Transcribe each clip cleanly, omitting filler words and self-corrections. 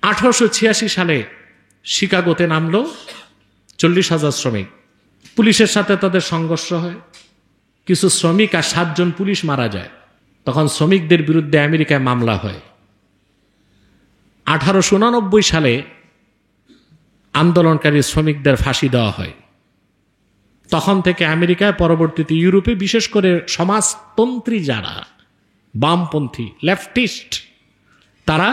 1886 সালে শিকাগোতে নামলো 40,000 শ্রমিক। পুলিশের সাথে তাদের সংঘর্ষ হয়, কিছু শ্রমিক আর 7 জন পুলিশ মারা যায়। তখন শ্রমিকদের বিরুদ্ধে আমেরিকায় মামলা হয়। 1889 সালে আন্দোলনকারী শ্রমিকদের ফাঁসি দেওয়া হয়। তখন থেকে আমেরিকায়, পরবর্তীতে ইউরোপে, বিশেষ করে সমাজতন্ত্রী যারা বামপন্থী লেফটিস্ট, তারা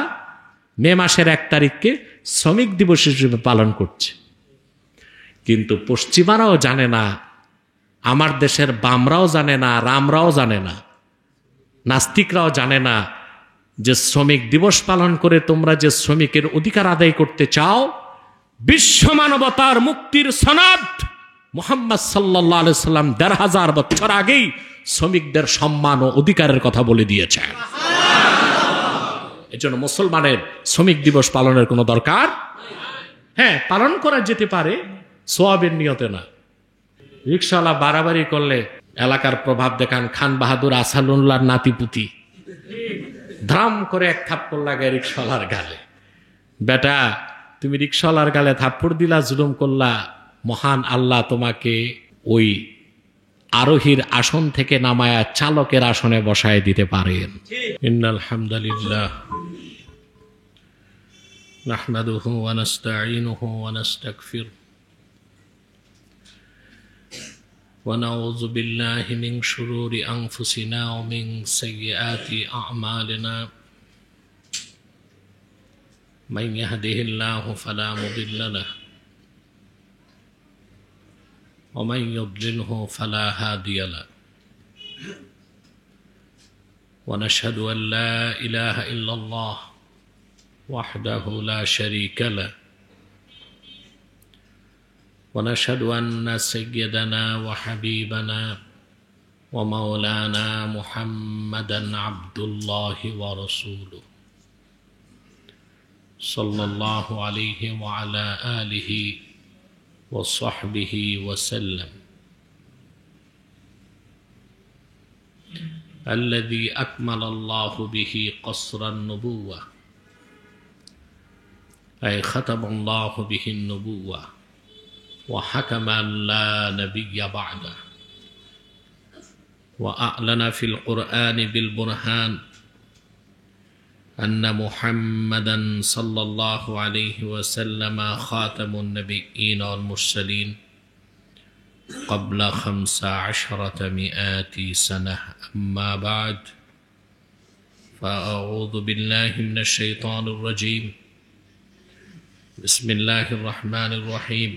মে মাসের 1 তারিখকে শ্রমিক দিবস হিসেবে পালন করছে। কিন্তু পশ্চিমারাও জানে না, আমার দেশের বামরাও জানে না, রামরাও জানে না, নাস্তিকরাও জানে না যে শ্রমিক দিবস পালন করে তোমরা যে শ্রমিকের অধিকার আদায় করতে চাও, বিশ্ব মানবতার মুক্তির সনদ মুহাম্মদ সাল্লাল্লাহু আলাইহি সাল্লাম 1500 বছর আগেই শ্রমিকদের সম্মান ও অধিকারের কথা বলে দিয়েছেন। এজন্য মুসলমানের শ্রমিক দিবস পালনের কোনো দরকার, হ্যাঁ পালন করা যেতে পারে, সোয়াবের নিয়তে না। রিকশাওয়ালা বাড়াবাড়ি করলে এলাকার প্রভাব দেখান, খান বাহাদুর আসাদুল্লাহর নাতিপুতি ধাম করে 1 থাপ্পড় লাগায় রিকশাওয়ালার গালে। বেটা, তুমি রিকশাওয়ালার গালে থাপ্পড় দিলা, জুলুম করলা, মহান আল্লাহ তোমাকে ওই আরোহীর আসন থেকে নামায়া চালকের আসনে বসায় দিতে পারেন। ইন্নাল হামদুলিল্লাহ নাহমাদুহু ওয়া নাস্তাঈনুহু ওয়া নাস্তাগফিরুহ ওয়া নাউযু বিল্লাহি মিন শুরুরি আনফুসিনা ওয়া মিন সাইয়্যাতি আ'মালিনা মান ইয়াহদিহিল্লাহু ফালা মুদিল্লা লাহু ومن يضلله فلا هادي له ونشهد أن لا إله إلا الله وحده لا شريك له ونشهد أن سيدنا وحبيبنا ومولانا محمدا عبد الله ورسوله صلى الله عليه وعلى آله وصحبه وسلم الذي أكمل الله به قصر النبوة أي ختم الله به النبوة وحكم أن لا نبي بعده وأعلن في القرآن بالبرهان أن محمدا صلى الله عليه وسلم خاتم النبيين والمرسلين قبل 15 سنة. أما بعد فأعوذ بالله من الشيطان الرجيم. بسم الله الرحمن الرحيم.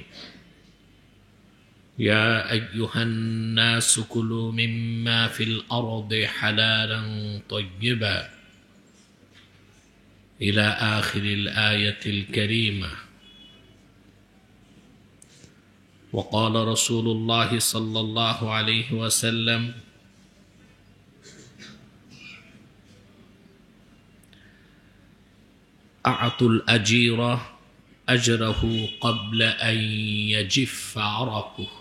يا أيها الناس كلوا مما في الأرض حلالا طيبا إلى آخر الآية الكريمة. وقال رسول الله صلى الله عليه وسلم أعطوا الأجير أجره قبل أن يجف عرقه.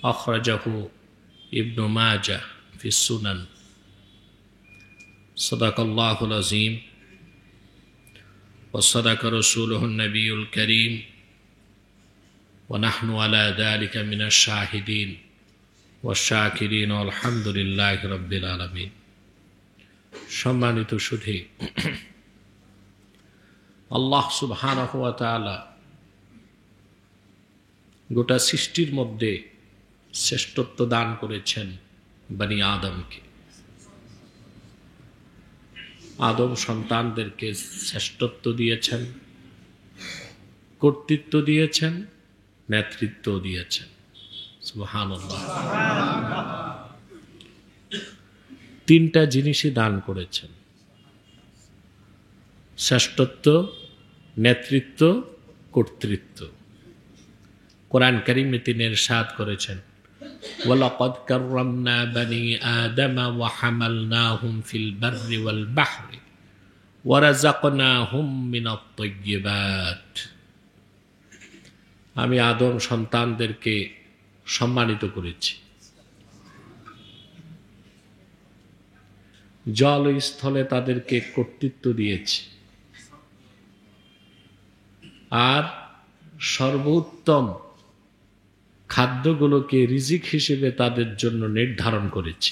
أخرجه ابن ماجه في السنن. صدق الله العظيم وصدق رسوله النبي الكريم ونحن على ذلك من الشاهدين والشاكرين والحمد لله رب العالمين. সম্মানিত সুধী, আল্লাহ সুবহানাহু ওয়া তাআলা গোটা সৃষ্টির মধ্যে শ্রেষ্ঠত্ব দান করেছেন বনি আদমকে। আদম সন্তানদেরকে শ্রেষ্ঠত্ব দিয়েছেন, কর্তৃত্ব দিয়েছেন, নেতৃত্ব দিয়েছেন। সুবহানাল্লাহ। 3টা জিনিসই দান করেছেন: শ্রেষ্ঠত্ব, নেতৃত্ব, কর্তৃত্ব। কোরআন কারীমে তিনি ইরশাদ করেছেন, ওয়ালাকাদ কাররামনা বনি আদম ওয়া হামালনাহুম ফিল বাররি ওয়াল বাহরি ওয়া রাযাকনাহুম মিনাত তাইয়্যিবাত। আমি আদম সন্তানদেরকে সম্মানিত করেছি, জল ও স্থলে তাদেরকে কর্তৃত্ব দিয়েছি, আর সর্বোত্তম খাদ্যগুলোকে রিজিক হিসেবে তাদের জন্য নির্ধারণ করেছি।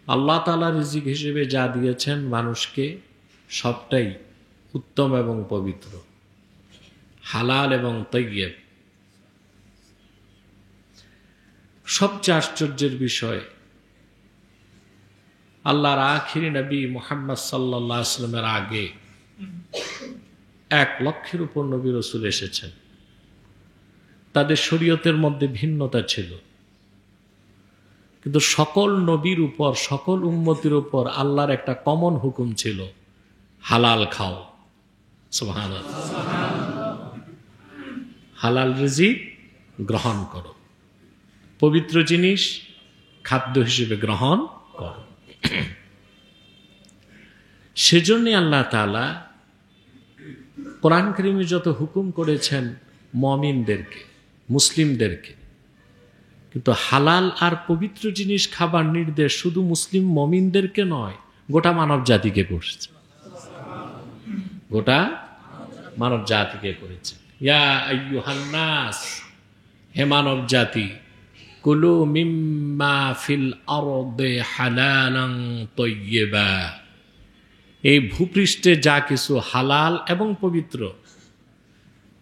আল্লাহ তাআলা রিজিক হিসেবে যা দিয়েছেন মানুষকে সবটাই উত্তম এবং পবিত্র, হালাল এবং তাইয়্যিব। সবচেয়ে আশ্চর্যের বিষয়, আল্লাহর আখিরি নবী মুহাম্মদ সাল্লাল্লাহু আলাইহি ওয়াসাল্লামের আগে 1 লক্ষের উপর নবী রাসূল এসেছেন। তাদের শরীয়তের মধ্যে ভিন্নতা ছিল, কিন্তু সকল নবীর উপর, সকল উম্মতির উপর আল্লাহর একটা কমন হুকুম ছিল, হালাল খাও। সুবহানাল্লাহ। হালাল রিজিক গ্রহণ করো, পবিত্র জিনিস খাদ্য হিসেবে গ্রহণ করো। সেজন্য আল্লাহ তাআলা কোরআন কারীমে যত হুকুম করেছেন মুমিনদেরকে, মুসলিমদেরকে, কিন্তু হালাল আর পবিত্র জিনিস খাবার নির্দেশ শুধু মুসলিম মুমিনদেরকে নয়, গোটা মানব জাতিকে করছে, গোটা মানব জাতিকে করেছে। ইয়া আইয়ুহান নাস, হে মানব জাতি, কুলু মিম্মা ফিল আরদি হালালান তাইয়্যিবা, এই ভূপৃষ্ঠে যা কিছু হালাল এবং পবিত্র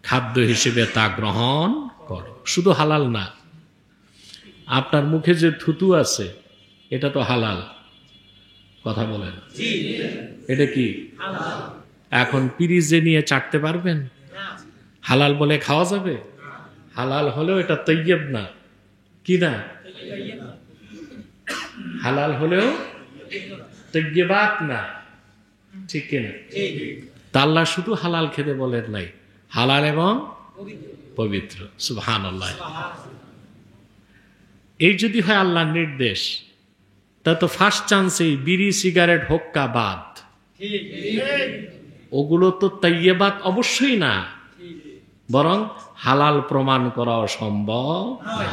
খাদ্য হিসেবে তা গ্রহণ করো। শুধু হালাল না, আপনার মুখে যে থুতু আছে এটা তো হালাল, কথা বলেন, এটা কি এখন পিরিজে নিয়ে চাটতে পারবেন? হালাল বলে খাওয়া যাবে? হালাল হলেও এটা তাইয়্যিব না, কি না? হালাল হলেও তাইয়্যিবাত না, ঠিক কিনা? তা আল্লাহ শুধু হালাল খেতে বলেন নাই, হালাল এবং পবিত্র। সুবহানাল্লাহ। এই যদি হয় আল্লাহর নির্দেশ, তা তো ফার্স্ট চান্সেই বিড়ি সিগারেট হুক্কা বাদ, ওগুলো তো তাইয়্যিবাত অবশ্যই না, বরং হালাল প্রমাণ করা সম্ভব না।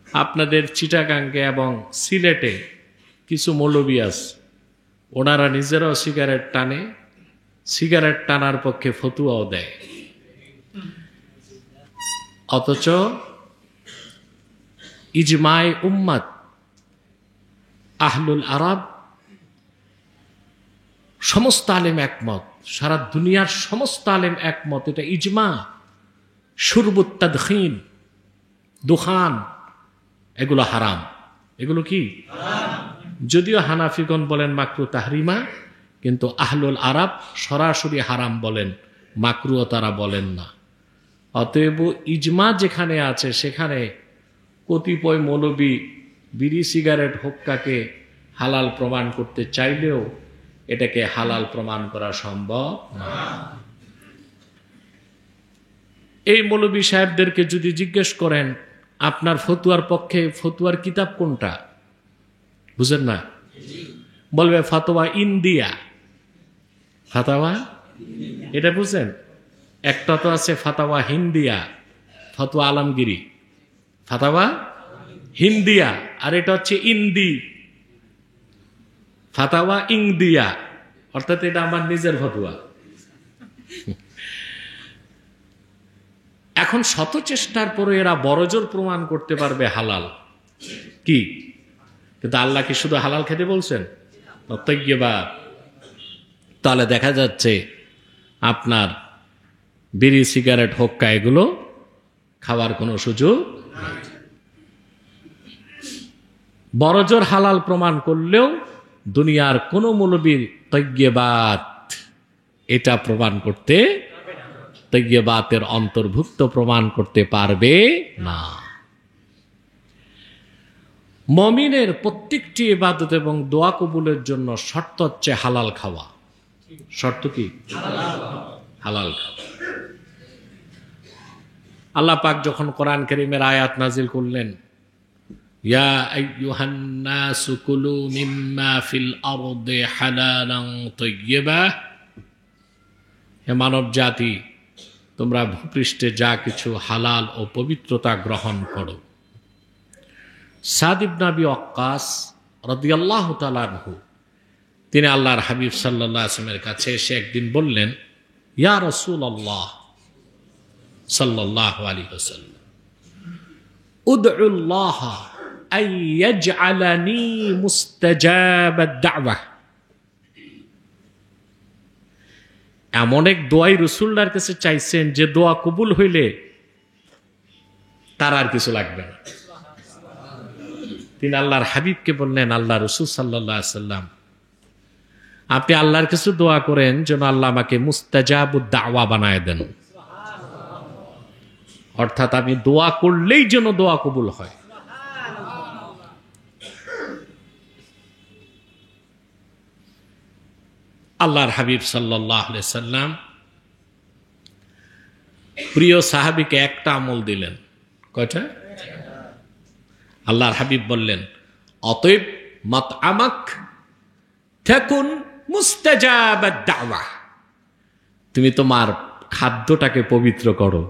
আপনাদের চিটাগাঙ্গে এবং সিলেটে কিছু মৌলবি আছে, ওনারা নিজেরাও সিগারেট টানে, সিগারেট টানার পক্ষে ফতুয়াও দেয়, অথচ ইজমায়ে উম্মাত আহলুল আরব সমস্ত আলেম একমত, সারা দুনিয়ার সমস্ত আলেম একমত, এটা ইজমা। শুরবুত তাদখিন, দুখান, এগুলো হারাম। এগুলো কি? যদিও হানাফিগণ বলেন মাকরু তাহরিমা, কিন্তু আহলুল আরব সরাসরি হারাম বলেন, মাকরুও তারা বলেন না। অতএব ইজমা যেখানে আছে সেখানে কতিপয় মৌলবী বিড়ি সিগারেট হুক্কাকে হালাল প্রমাণ করতে চাইলেও এটাকে হালাল প্রমাণ করা সম্ভব না। এই মৌলবী সাহেবদেরকে যদি জিজ্ঞেস করেন আপনার ফতুয়ার পক্ষে ফতুয়ার কিতাব কোনটা, বুঝেন না, বলবে ফাতোয়া ইন্ডিয়া। ফাতাওয়া এটা বুঝেন? একটা তো আছে ফাতাওয়া হিন্দিয়া, ফতোয়া আলমগিরি, ফাতাওয়া হিন্দিয়া, আর এটা হচ্ছে ইন্দি, ফাতাওয়া ইন্দিয়া, অর্থাৎ এটা আমার নিজের ফতোয়া। এখন শত চেষ্টার পরে এরা বড়জোর প্রমাণ করতে পারবে হালাল কি, কিন্তু আল্লাহ কি শুধু হালাল খেতে বলছেন? তাইয়্যিবাত। তাহলে দেখা যাচ্ছে আপনার বিড়ি সিগারেট হুক্কা এগুলো খাওয়ার কোনো সুযোগ নেই। বড়জোর হালাল প্রমাণ করলেও দুনিয়ার কোনো মৌলবীর তাইয়্যিবাত এটা প্রমাণ করতে, তাইয়্যিবাতের অন্তর্ভুক্ত প্রমাণ করতে পারবে না। মুমিনের প্রত্যেকটি ইবাদত এবং দোয়া কবুলের জন্য শর্ত হচ্ছে হালাল খাওয়া। শর্ত কি? হালাল খাওয়া। আল্লাহ পাক যখন কোরআন কারীমের আয়াত নাজিল করলেন, ইয়া আইয়ুহান নাসু কুলু মিম্মা ফিল আরদি হালালান তাইয়্যিবা, হে মানব জাতি তোমরা ভূপৃষ্ঠে যা কিছু হালাল ও পবিত্রতা গ্রহণ করো। সাদ ইবনে আবি ওয়াক্কাস রাদিয়াল্লাহু তাআলা আনহু তিনি আল্লাহর হাবিব সাল্লাল্লাহু আলাইহি ওয়াসাল্লামের কাছে এসে একদিন বললেন, ইয়া রাসূলুল্লাহ সাল্লাল্লাহু আলাইহি ওয়াসাল্লাম, উদউল্লাহ আন ইয়াজআলানি মুস্তাজাবাদ দাওয়াহ। এমন এক দোয়াই রাসূলুল্লাহর কাছে চাইছেন যে দোয়া কবুল হইলে তার আর কিছু লাগবে না। তিনি আল্লাহর হাবিবকে বললেন, আল্লাহ রাসূল সাল্লাল্লাহু আলাইহি ওয়াসাল্লাম, আপনি আল্লাহর কাছে দোয়া করেন যেন আল্লাহ আমাকে মুস্তাজাবুদ দাওয়া বানায় দেন, অর্থাৎ আমি দোয়া করলেই যেন দোয়া কবুল হয়। আল্লাহর হাবিব সাল্লাল্লাহু আলাইহি ওয়াসাল্লাম প্রিয় সাহাবীকে একটা আমল দিলেন। কয়টা? আল্লাহর হাবিব বললেন, অতএব মাতআমাক তাকুন মুস্তাজাবাদ দাওয়া, তুমি তোমার খাদ্যটাকে পবিত্র করো,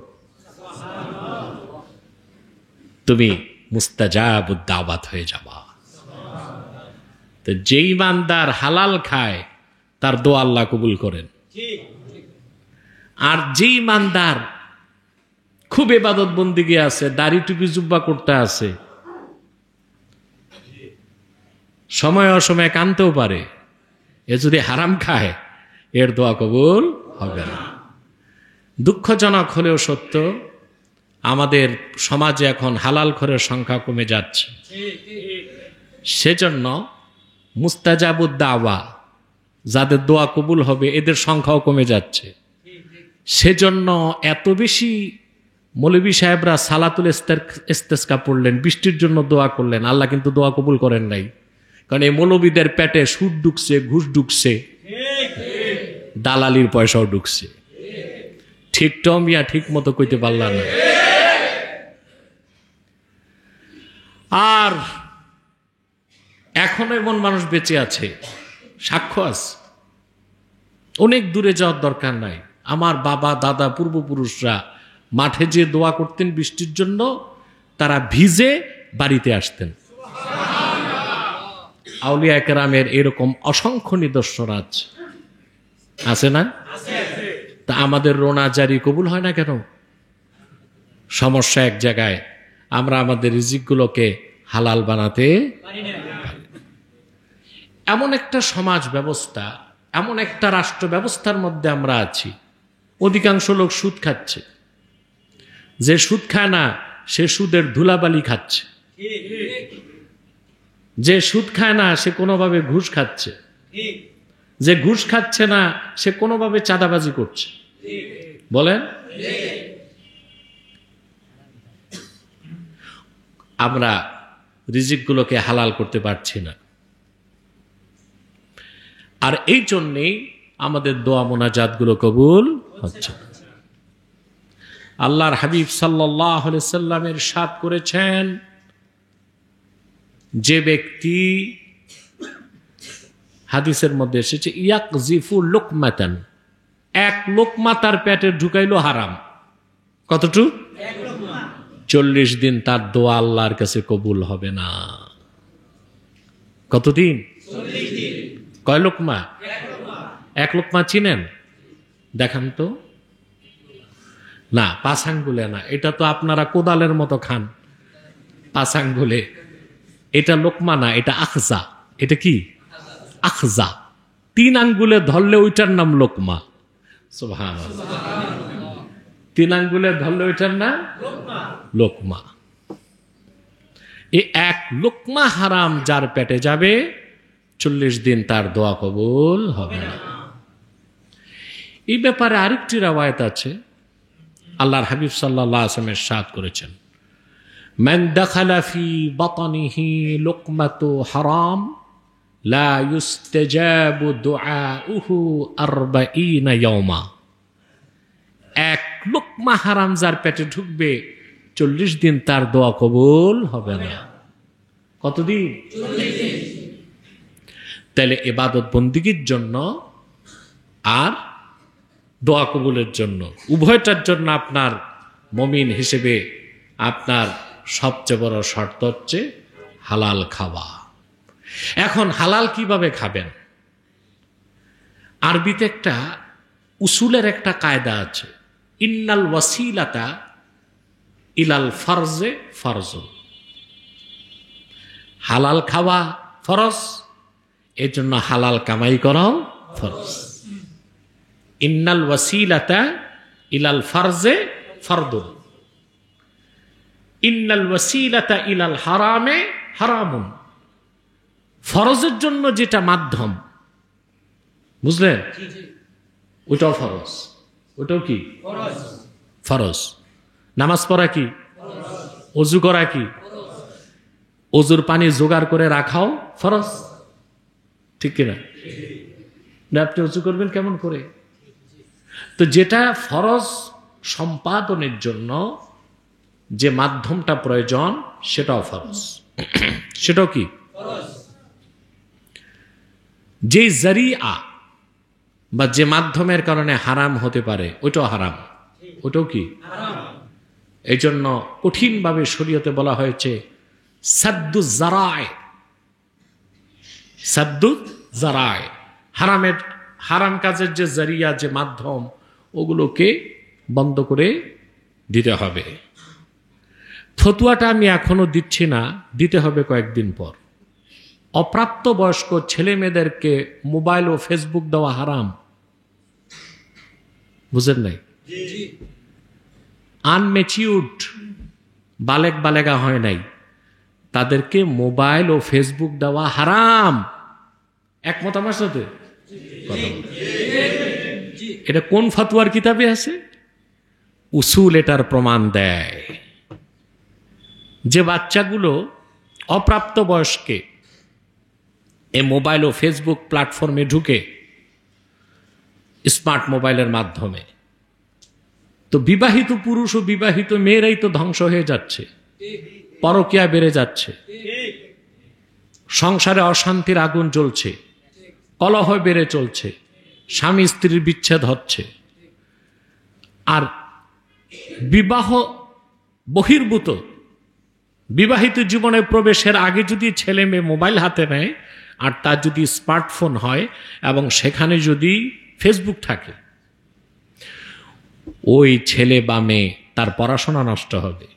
তুমি মুস্তাজাবুদ দাওয়াত হয়ে যাবা। তো যেই ইমানদার হালাল খায় তার দোয়া আল্লাহ কবুল করেন, আর যেই ইমানদার খুব ইবাদত বন্দেগী আছে, দাড়ি টুপি জুব্বা করতে আছে, সময় অসময়ে কানতেও পারে, এ যদি হারাম খায় এর দোয়া কবুল হবে না। দুঃখজনক হলেও সত্য, আমাদের সমাজে এখন হালাল খোরের সংখ্যা কমে যাচ্ছে। সেজন্য মুস্তাজাবুদ দাওয়া, যাদের দোয়া কবুল হবে এদের সংখ্যাও কমে যাচ্ছে। সেজন্য এত বেশি মৌলভী সাহেবরা সালাতুল ইস্তেসকা পড়লেন, বৃষ্টির জন্য দোয়া করলেন, আল্লাহ কিন্তু দোয়া কবুল করেন নাই। কারণ এই মৌলবীদের পেটে সুদ ঢুকছে, ঘুষ ঢুকছে, দালালির পয়সাও ঢুকছে। ঠিকটাও মিয়া ঠিক মতো কইতে পারলাম না। আর এখনো এমন মানুষ বেঁচে আছে, সাক্ষ্য আছে। অনেক দূরে যাওয়ার দরকার নাই। আমার বাবা দাদা পূর্বপুরুষরা মাঠে যে দোয়া করতেন বৃষ্টির জন্য, তারা ভিজে বাড়িতে আসতেন। আউলিয়া কেরামের এরকম অসংখ্য নিদর্শন আছে না? তা আমাদের রোনা জারি কবুল হয় না কেন? সমস্যা এক জায়গায়, আমরা আমাদের রিজিকগুলোকে হালাল বানাতে পারি না। এমন একটা সমাজ ব্যবস্থা, এমন একটা রাষ্ট্র ব্যবস্থার মধ্যে আমরা আছি, অধিকাংশ লোক সুদ খাচ্ছে। যে সুদ খায় না সে সুদের ধুলাবালি খাচ্ছে, যে সুদ খায় না সে কোনোভাবে ঘুষ খাচ্ছে, যে ঘুষ খাচ্ছে না সে কোনোভাবে চাঁদাবাজি করছে। বলেন, আমরা রিজিকগুলোকে হালাল করতে পারছি না। আর এই জন্যেই আমাদের দোয়া মোনাজাতগুলো কবুল হচ্ছে না। আল্লাহর হাবিব সাল্লাল্লাহু আলাইহি ওয়াসাল্লাম ইরশাদ করেছেন, যে ব্যক্তি, হাদিসের মধ্যে এসেছে, ইয়াকজিফু লুকমাতান, এক লোকমা তার পেটে ঢুকাইলো হারাম। কতটুকু? 40 দিন তার দোয়া আল্লাহর কাছে কবুল হবে না। কতদিন? 40 দিন। কয় লোকমা? এক লোকমা চিনেন? দেখান তো। না, 5 আঙ্গুলে না, এটা তো আপনারা কোদালের মতো খান 5 আঙ্গুলে। এটা লোকমা না, এটা আখজা। এটা কি? আখজা। 3 আঙ্গুলে ধরলে ওইটার নাম লোকমা। সুবহানাল্লাহ। 3 আঙ্গুলে ধরলে ওইটার নাম লোকমা। এই এক লোকমা হারাম যার পেটে যাবে, 40 দিন তার দোয়া কবুল হবে না। এই ব্যাপারে আরেকটি রাওয়ায়াত আছে, আল্লাহর হাবিব সাল্লাল্লাহু আলাইহি ওয়াসাল্লাম ইরশাদ করেছেন, মান দাখালা ফি বাতনিহি লুকমাতু হারাম লা ইউস্তাজাবু দুআউহু 40 ইয়াওমা। এক লোকমা হারাম যার পেটে ঢুকবে, 40 দিন তার দোয়া কবুল হবে না। কতদিন? 40 দিন। তাহলে ইবাদত বন্দেগীর জন্য আর দোয়া কবুলের জন্য, উভয়টার জন্য আপনার মুমিন হিসেবে আপনার সবচেয়ে বড় শর্ত হচ্ছে হালাল খাওয়া। এখন হালাল কিভাবে খাবেন? আরবিতে একটা উসুলের একটা কায়দা আছে, ইন্নাল ওয়াসিলাতা ইলাল ফারজে ফারজুন। হালাল খাওয়া ফরজ, এর জন্য হালাল কামাই করাও ফরজ। ইন্নাল ওয়াসিলাতা ইলাল ফারজে ফারদুন, ইন্নাল ওয়াসিলাতা ইলাল হারামে হারামুন। ফরজের জন্য যেটা মাধ্যম, বুঝলেন, ওইটাও ফরজ। ওইটাও কি ফরজ। নামাজ পড়া কি, অজু করা কি, অজুর পানি জোগাড় করে রাখাও ফরজ, ঠিক কিনা? আপনি অজু করবেন কেমন করে? তো যেটা ফরজ সম্পাদনের জন্য যে মাধ্যমটা প্রয়োজন সেটাও ফরজ। সেটাও কি? যে জারিয়া বা যে মাধ্যমের কারণে হারাম হতে পারে ওইটাও হারাম, ওটাও কি? এই জন্য কঠিনভাবে শরীয়তে বলা হয়েছে সাদ্দু জারায়, সাদ্দু জারায়, হারামের, হারাম কাজের যে জারিয়া, যে মাধ্যম, ওগুলোকে বন্ধ করে দিতে হবে। ফতুয়াটা আমি এখনো দিচ্ছি না, দিতে হবে কয়েকদিন পর। অপ্রাপ্ত বয়স্ক ছেলে মেয়েদেরকে মোবাইল ও ফেসবুক দেওয়া হারাম, বুঝেন নাই? আনমেচিউরড, বালেক বালেগা হয় নাই, তাদেরকে মোবাইল ও ফেসবুক দেওয়া হারাম। একমত আমার সাথে? এটা কোন ফতোয়ার কিতাবে আছে? উসুল এটার প্রমাণ দেয়। যে বাচ্চাগুলো অপ্রাপ্ত বয়স্কে এ মোবাইল ও ফেসবুক প্ল্যাটফর্মে ঢুকে স্মার্ট মোবাইলের মাধ্যমে, তো বিবাহিত পুরুষ ও বিবাহিত মেয়েরাই তো ধ্বংস হয়ে যাচ্ছে, পরকীয়া বেড়ে যাচ্ছে, সংসারে অশান্তির আগুন জ্বলছে, কলহ বেড়ে চলছে, স্বামী স্ত্রীর বিচ্ছেদ হচ্ছে। আর বিবাহ বহির্ভূত বিবাহিত জীবনে প্রবেশের আগে যদি ছেলে মেয়ে মোবাইল হাতে নেয়, আর তার যদি স্মার্টফোন হয় এবং সেখানে যদি ফেসবুক থাকে, ওই ছেলে বা মেয়ে তার পড়াশোনা নষ্ট হবে,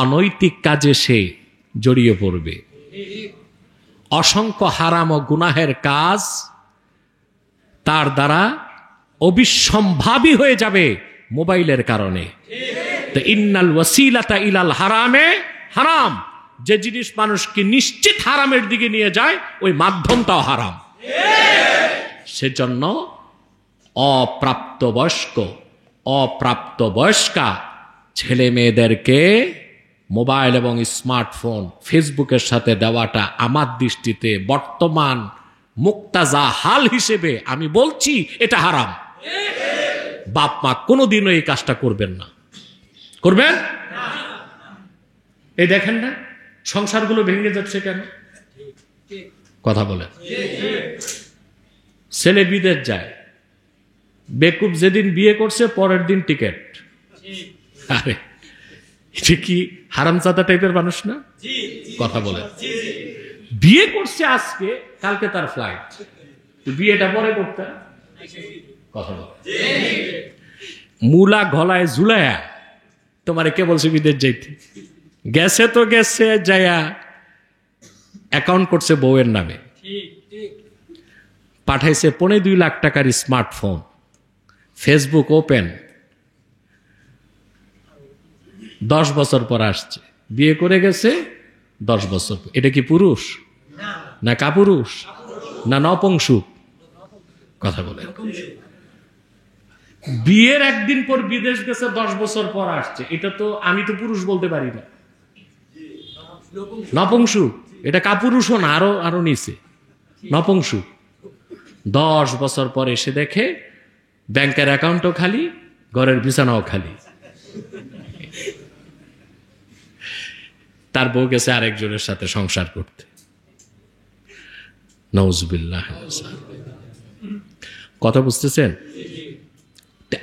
অনৈতিক কাজে সে জড়িয়ে পড়বে, অসংখ্য হারাম ও গুনাহের কাজ তার দ্বারা অবিসম্ভাবী হয়ে যাবে মোবাইলের কারণে। তো ইন্নাল ওয়াসিলাতা ইলাল হারামে হারাম, যে জিনিস মানুষকে নিশ্চিত হারামের দিকে নিয়ে যায় ওই মাধ্যমটাও হারাম। সেজন্য অপ্রাপ্তবয়স্কা ছেলে মেয়েদেরকে মোবাইল এবং স্মার্টফোন ফেসবুকের সাথে দেওয়াটা আমার দৃষ্টিতে বর্তমান মুক্তাজা হাল হিসেবে আমি বলছি এটা হারাম। বাপ মা কোনোদিনও এই কাজটা করবেন না, করবেন? এই দেখেন না সংসারগুলো ভেঙে যাচ্ছে কেন? কথা বলেন। ছেলে বিদেশ যায়, বেকুব যেদিন বিয়ে করছে পরের দিন টিকেট। আরে এটা কি হারামজাদা টাইপের মানুষ না? কথা বলেন। বিয়ে করছে আজকে, কালকে তার ফ্লাইট, বিয়েটা পরে করতে। কথা বলেন। মুলা গলায় ঝুলায়া তোমারে কে বলছে বিদেশ যাইতে? গেছে তো গেছে, যায়া অ্যাকাউন্ট করছে বউয়ের নামে, পাঠাইছে 2.5 লাখ টাকার স্মার্টফোন, ফেসবুক ওপেন, 10 বছর পর আসছে, বিয়ে করে গেছে 10 বছর। এটা কি পুরুষ না কাপুরুষ না নপুংসক? কথা বলে। বিয়ের একদিন পর বিদেশ গেছে, 10 বছর পর আসছে, এটা তো আমি তো পুরুষ বলতে পারি না, নপুংসক। এটা কাপুরুষও না, আরো নিচে নপুংসক। 10 বছর পর এসে দেখে ব্যাংকের অ্যাকাউন্টও খালি, ঘরের বিছানাও খালি। তার বউ গেছে আরেকজনের সাথে সংসার করতে। নাউজুবিল্লাহ। কথা বুঝতেছেন?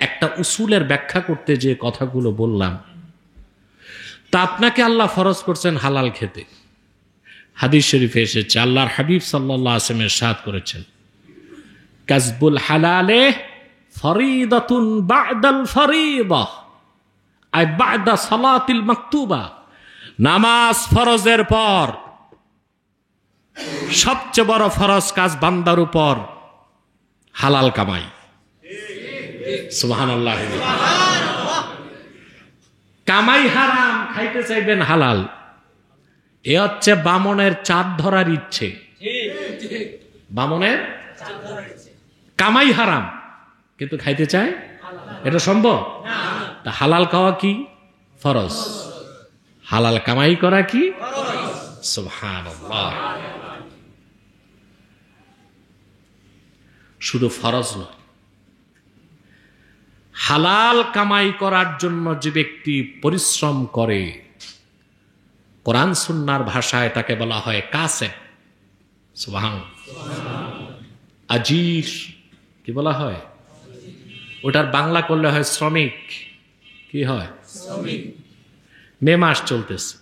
একটা উসুলের ব্যাখ্যা করতে যে কথাগুলো বললাম, তা আপনাকে আল্লাহ ফরজ করছেন হালাল খেতে। হাদিস শরীফে এসেছে, আল্লাহর হাবিব সাল্লাল্লাহু আলাইহি ওয়াসাল্লাম ইরশাদ করেছেন, কাসবুল হালালে ফরিদাতুন বা'দাল ফরিদাহ, আই বা'দা সালাতিল মাকতুবা। নামাজ ফরজের পর সবচেয়ে বড় ফরজ কাজ বান্দার উপর হালাল কামাই। সুবহানাল্লাহ। কামাই হারাম, খাইতে চাইবেন হালাল। এ হচ্ছে বামনের চাঁদ ধরার ইচ্ছে। বামনের কামাই হারাম কিন্তু খাইতে চায়, এটা সম্ভব? তা হালাল খাওয়া কি ফরজ, হালাল কামাই করা কি সুবহানাল্লাহ। শুধু ফরজ নয়, হালাল কামাই করার জন্য যে ব্যক্তি পরিশ্রম করে, কোরআন সুন্নাহর ভাষায় তাকে বলা হয় কাসেব। সুবহানাল্লাহ। আজির কি বলা হয়? ওটার বাংলা করলে হয় শ্রমিক। কি হয়? মে মাস চলতেছে,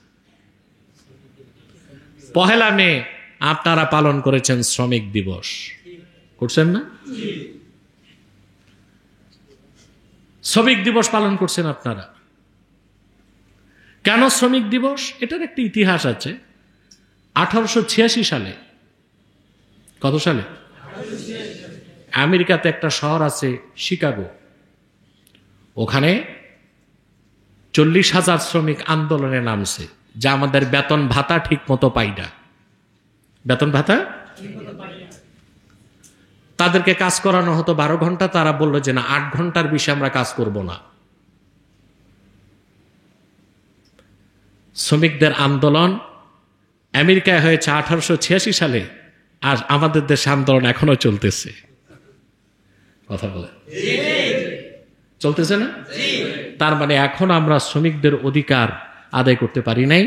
1 মে আপনারা পালন করেছেন শ্রমিক দিবস, করছেন না? শ্রমিক দিবস পালন করছেন আপনারা। কেন শ্রমিক দিবস? এটার একটা ইতিহাস আছে। 1886 সালে, কত সালে? আমেরিকাতে একটা শহর আছে শিকাগো, ওখানে 40,000 শ্রমিক আন্দোলনে নামছে, যা আমাদের বেতন ভাতা ঠিক মতো পাই না। বেতন ভাতা তাদেরকে কাজ করানো হতো 12 ঘন্টা, তারা বললো যে না, 8 ঘন্টার বেশি আমরা কাজ করব না। শ্রমিকদের আন্দোলন আমেরিকায় হয়েছে 1886 সালে, আর আমাদের দেশে আন্দোলন এখনো চলতেছে। কথা বলে চলতেছে না? তার মানে এখন আমরা শ্রমিকদের অধিকার আদায় করতে পারি নাই,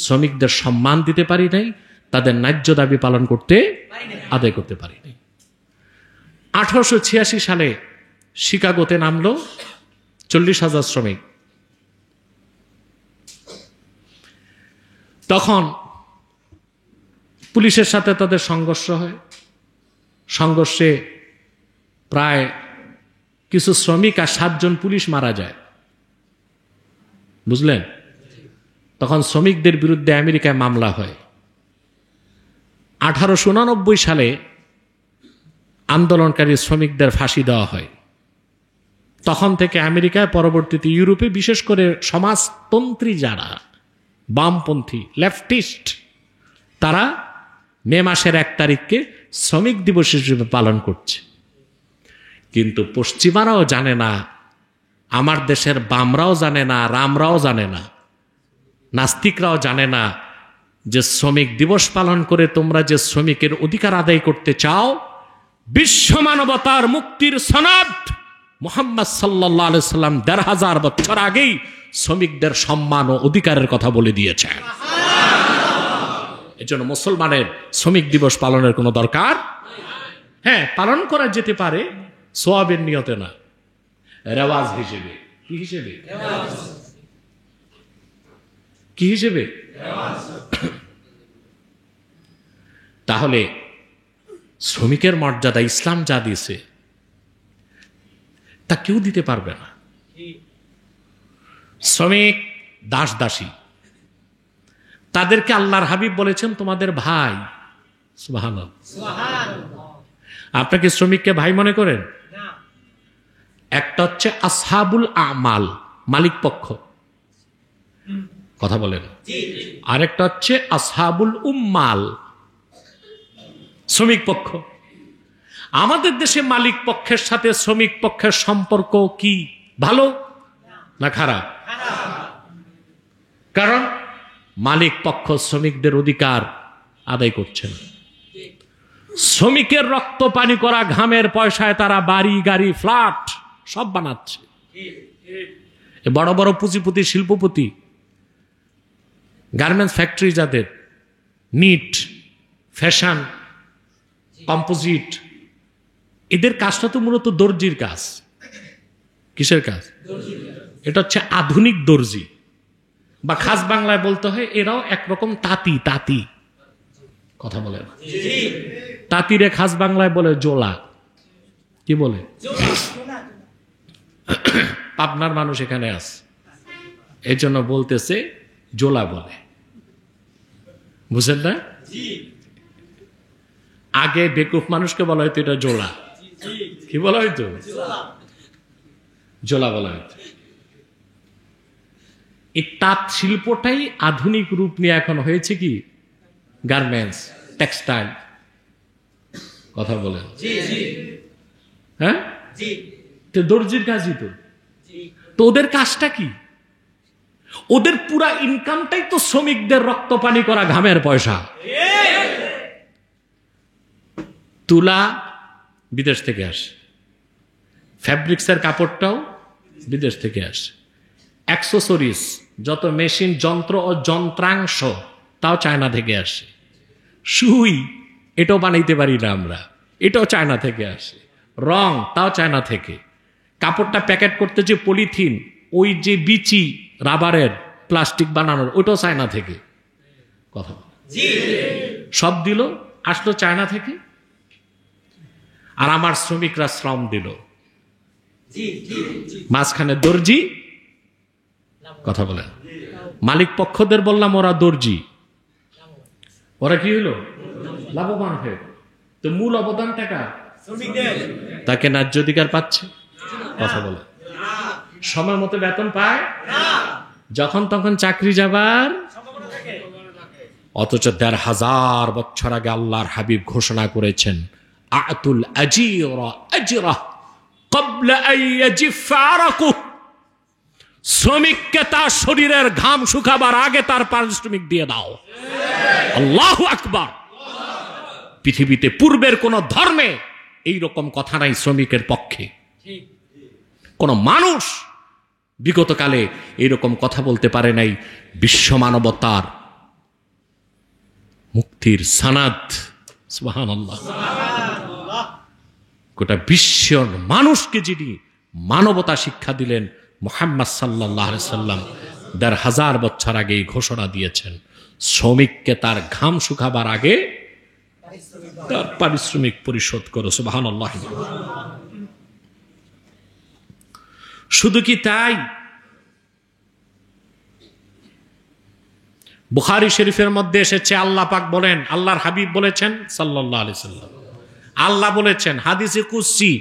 শ্রমিকদের সম্মান দিতে পারি নাই, তাদের ন্যায্য দাবি পালন করতে আদায় করতে পারি নাই। 1886 সালে শিকাগোতে নামলো 40,000 শ্রমিক। তখন পুলিশের সাথে তাদের সংঘর্ষ হয়। সংঘর্ষে প্রায় কিছু শ্রমিক আর 7 জন পুলিশ মারা যায়। বুঝলেন? তখন শ্রমিকদের বিরুদ্ধে আমেরিকায় মামলা হয়। 1889 সালে আন্দোলনকারী শ্রমিকদের ফাঁসি দেওয়া হয়। তখন থেকে আমেরিকায়, পরবর্তীতে ইউরোপে, বিশেষ করে সমাজতন্ত্রী যারা বামপন্থী লেফটিস্ট, তারা মে মাসের 1 তারিখকে শ্রমিক দিবস হিসেবে পালন করছে। কিন্তু পশ্চিমারাও জানে না, আমার দেশের বামরাও জানে না, রামরাও জানে না, নাস্তিকরাও জানে না যে শ্রমিক দিবস পালন করে তোমরা যে শ্রমিকের অধিকার আদায় করতে চাও, বিশ্ব মানবতার মুক্তির সনদ মুহাম্মদ সাল্লাল্লাহু আলাইহি সাল্লাম 1500 বছর আগেই শ্রমিকদের সম্মান ও অধিকারের কথা বলে দিয়েছেন। এজন্য মুসলমানের শ্রমিক দিবস পালনের কোনো দরকার, হ্যাঁ পালন করা যেতে পারে, সওয়াবের নিয়তে না, রেওয়াজ হিসেবে। কি হিসেবে? কি হিসেবে? তাহলে শ্রমিকের মর্যাদা ইসলাম যা দিয়েছে তা কেউ দিতে পারবে না। শ্রমিক দাস দাসী, তাদেরকে আল্লাহর হাবিব বলেছেন তোমাদের ভাই। সুবহানাল্লাহ। আপনাকে শ্রমিককে ভাই মনে করেন? একটা হচ্ছে আসহাবুল আমাল, মালিক পক্ষ, কথা বলেন। আরেকটা হচ্ছে আসহাবুল উম্মাল, শ্রমিক পক্ষ। আমাদের দেশে মালিক পক্ষের সাথে শ্রমিক পক্ষের সম্পর্ক কি ভালো না খারাপ? কারণ মালিক পক্ষ শ্রমিকদের অধিকার আদায় করছে না। শ্রমিকের রক্ত পানি করা ঘামের পয়সায় তারা বাড়ি গাড়ি ফ্ল্যাট সব বানাচ্ছে। বড় বড় পুঁজিপতি শিল্পপতি, গার্মেন্টস ফ্যাক্টরি যাদের, নিট, ফ্যাশন, কম্পোজিট, এদের কাজটা তো মূলত দর্জির কাজ। কিসের কাজ? এটা হচ্ছে আধুনিক দর্জি, বা খাস বাংলায় বলতে হয় এরাও একরকম তাঁতি। তাঁতি কথা বলে না, তাঁতিরে খাস বাংলায় বলে জোলা। কি বলে? পাবনার মানুষ এখানে আছে, এই জন্য বলতেছে জোলা বলে, বুঝলেন না? আগে বেকুফ মানুষকে বলা হয়তো এটা জোলা। কি বলা হয়তো? জোলা বলা হয়তো। এই তাঁত শিল্পটাই আধুনিক রূপ নিয়ে এখন হয়েছে কি গার্মেন্টস, টেক্সটাইল। কথা বলেন? হ্যাঁ, তো দর্জির কাজই তো। তো ওদের কাজটা কি? ওদের পুরা ইনকামটাই তো শ্রমিকদের রক্ত পানি করা ঘামের পয়সা। তুলা বিদেশ থেকে আসে, ফ্যাব্রিক্সের কাপড়টাও বিদেশ থেকে আসে, অ্যাক্সেসরিজ যত মেশিন যন্ত্র ও যন্ত্রাংশ তাও চায়না থেকে আসে, সুই এটাও বানাইতে পারি না আমরা, এটাও চায়না থেকে আসে, রং তাও চায়না থেকে, কাপড়টা প্যাকেট করতে যে পলিথিন, ওই যে বিচি রাবারের প্লাস্টিক বানানোর, ওইটাও চায়না থেকে। কথা সব দিল, আসলো চায়না থেকে, আর আমার শ্রমিকরা শ্রম দিল, মাঝখানে দর্জি। কথা বলেন? মালিক পক্ষদের বললাম ওরা দর্জি, ওরা কি হলো? লাভবান হয়ে। তো মূল অবদান টাকা তাকে ন্যায্য অধিকার পাচ্ছে? কথা বলে? সময় মতো বেতন পায়, যখন তখন চাকরি যাবার। অথচ ১,৫০০ বছর আগে আল্লাহর হাবিব ঘোষণা করেছেন, আতুল আজিরা আজরাহ ক্বাবলা আন ইয়াজিফা আরাকুহ, শ্রমিককে তার শরীরের ঘাম শুকাবার আগে তার পারিশ্রমিক দিয়ে দাও। আল্লাহু আকবার। পৃথিবীতে পূর্বের কোন ধর্মে এইরকম কথা নাই শ্রমিকের পক্ষে। কোন মানুষ বিগত কালে এইরকম কথা বলতে পারে নাই। বিশ্ব মানবতার মুক্তির সানাদ, সুবহানাল্লাহ। গোটা বিশ্বের মানুষকে যিনি মানবতা শিক্ষা দিলেন, মুহাম্মদ সাল্লাল্লাহু আলাইহি সাল্লাম ১,৫০০ বছর আগে এই ঘোষণা দিয়েছেন, শ্রমিককে তার ঘাম শুকাবার আগে তার পারিশ্রমিক পরিশোধ করো। সুবহানাল্লাহ। শুধু কি তাই? বুখারী শরীফের মধ্যে এসেছে, আল্লাহ পাক বলেন, আল্লাহর হাবিব বলেছেন সাল্লাল্লাহু আলাইহি সাল্লাম, আল্লাহ বলেছেন হাদিসে কুদসি,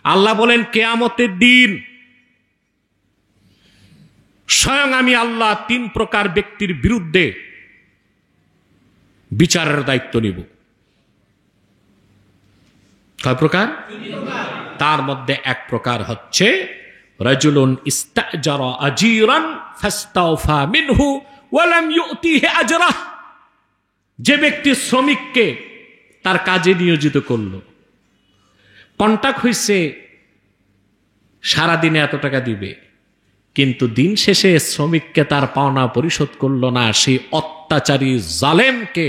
আল্লাহ বলেন কিয়ামতের দিন স্বয়ং আমি আল্লাহ ৩ প্রকার ব্যক্তির বিরুদ্ধে বিচারের দায়িত্ব নিব। কয় প্রকার? তার মধ্যে এক প্রকার হচ্ছে রাজুলুন ইস্তাজারা আজিরান ফাস্তাওফা মিনহু ওয়া লাম ইউতিহি আজরাহ, যে ব্যক্তি শ্রমিককে তার কাজে নিয়োজিত করলো, কন্ট্রাক্ট হইছে সারা দিনে এত টাকা দিবে, কিন্তু দিন শেষে শ্রমিককে তার পাওনা পরিশোধ করলো না, সেই অত্যাচারী জালেমকে